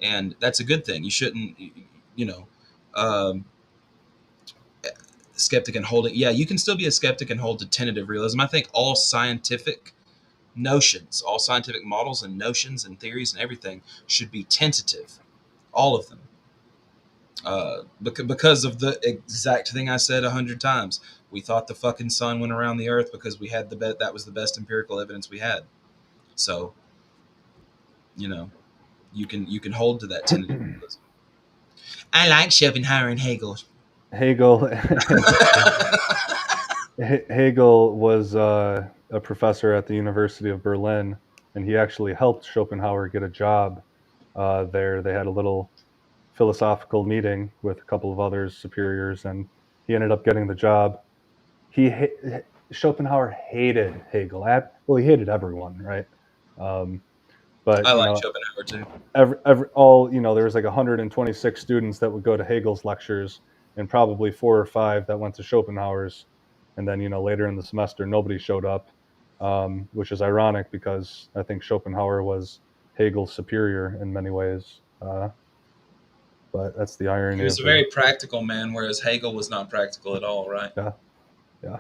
And that's a good thing. You shouldn't, you know, um, skeptic and holding. Yeah, you can still be a skeptic and hold to tentative realism. I think all scientific notions, all scientific models and notions and theories and everything should be tentative, all of them, because of the exact thing I said 100 times. We thought the fucking sun went around the earth because we had that was the best empirical evidence we had. So, you know, you can hold to that tentative realism. I like Schopenhauer and Hegel. Hegel Hegel was a professor at the University of Berlin, and he actually helped Schopenhauer get a job there. They had a little philosophical meeting with a couple of others superiors, and he ended up getting the job. Schopenhauer hated Hegel. Well, he hated everyone, right? But I like Schopenhauer too. there was like 126 students that would go to Hegel's lectures, and probably 4 or 5 that went to Schopenhauer's. And then later in the semester, nobody showed up, which is ironic because I think Schopenhauer was Hegel's superior in many ways. But that's the irony. He was of a very practical man, whereas Hegel was not practical at all, right? Yeah.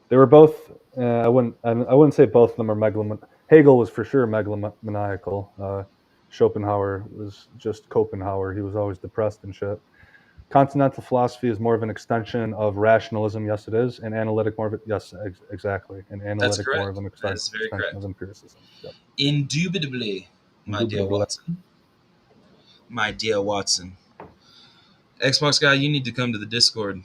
They were both. I wouldn't say both of them are megalomaniacal. Hegel was for sure megalomaniacal. Schopenhauer was just Copenhauer. He was always depressed and shit. Continental philosophy is more of an extension of rationalism. Yes, it is. And analytic more of it. Yes, exactly. And analytic more of an extension of empiricism. Yep. Indubitably, my dear Watson. My dear Watson. Xbox guy, you need to come to the Discord.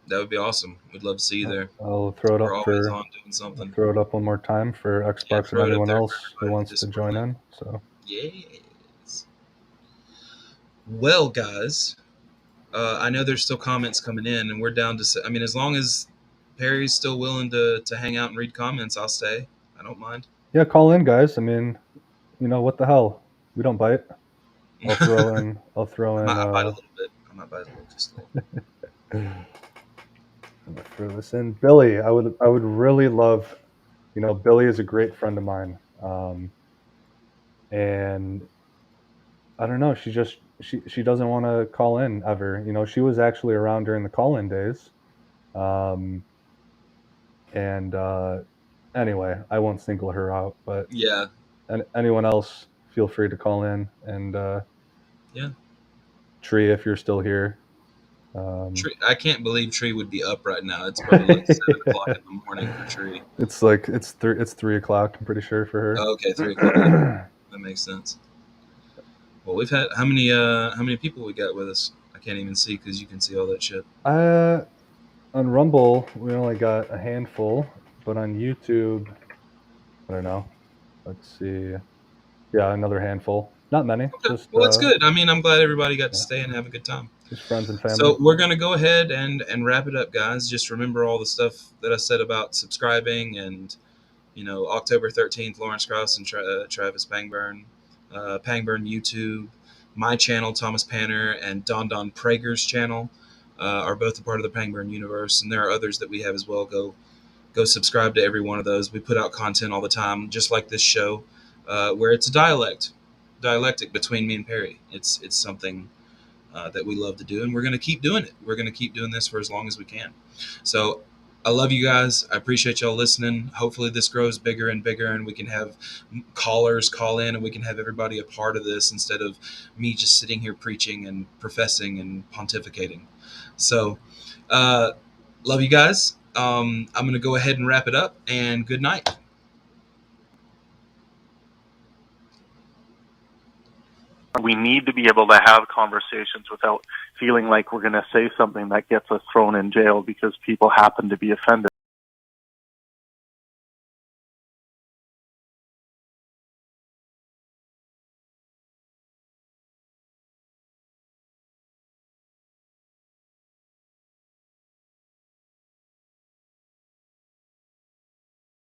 That would be awesome. We'd love to see you there. I'll throw it up We're always on doing something. Throw it up one more time for Xbox and anyone else who wants to join in. So yes. Well, guys, I know there's still comments coming in, and we're down to. I mean, as long as Perry's still willing to hang out and read comments, I'll stay. I don't mind. Yeah, call in, guys. I mean, what the hell? We don't bite. I'll throw in. I might bite a little bit. I might bite a little, just a little. I'm gonna throw this in. Billy, I would really love. Billy is a great friend of mine, and I don't know. She doesn't want to call in ever. She was actually around during the call-in days, and anyway, I won't single her out. But yeah, and anyone else, feel free to call in. And yeah, Tree, if you're still here. Tree, I can't believe Tree would be up right now. It's probably like 7 o'clock in the morning for Tree. It's like it's 3 o'clock. I'm pretty sure for her. Oh, okay, 3 o'clock. Yeah. That makes sense. Well, we've had how many people we got with us? I can't even see because you can see all that shit. On Rumble, we only got a handful, but on YouTube, I don't know. Let's see. Yeah, another handful. Not many. Okay. Well, that's good. I mean, I'm glad everybody got to stay and have a good time. Just friends and family. So we're going to go ahead and wrap it up, guys. Just remember all the stuff that I said about subscribing and, October 13th, Lawrence Krauss and Travis Pangburn, Pangburn YouTube, my channel, Thomas Panner, and Don Prager's channel are both a part of the Pangburn universe. And there are others that we have as well. Go subscribe to every one of those. We put out content all the time, just like this show, where it's a dialectic between me and Perry. It's something that we love to do, and we're going to keep doing it. We're going to keep doing this for as long as we can. So I love you guys. I appreciate y'all listening. Hopefully this grows bigger and bigger, and we can have callers call in, and we can have everybody a part of this instead of me just sitting here preaching and professing and pontificating. So love you guys. I'm going to go ahead and wrap it up, and good night. We need to be able to have conversations without feeling like we're going to say something that gets us thrown in jail because people happen to be offended.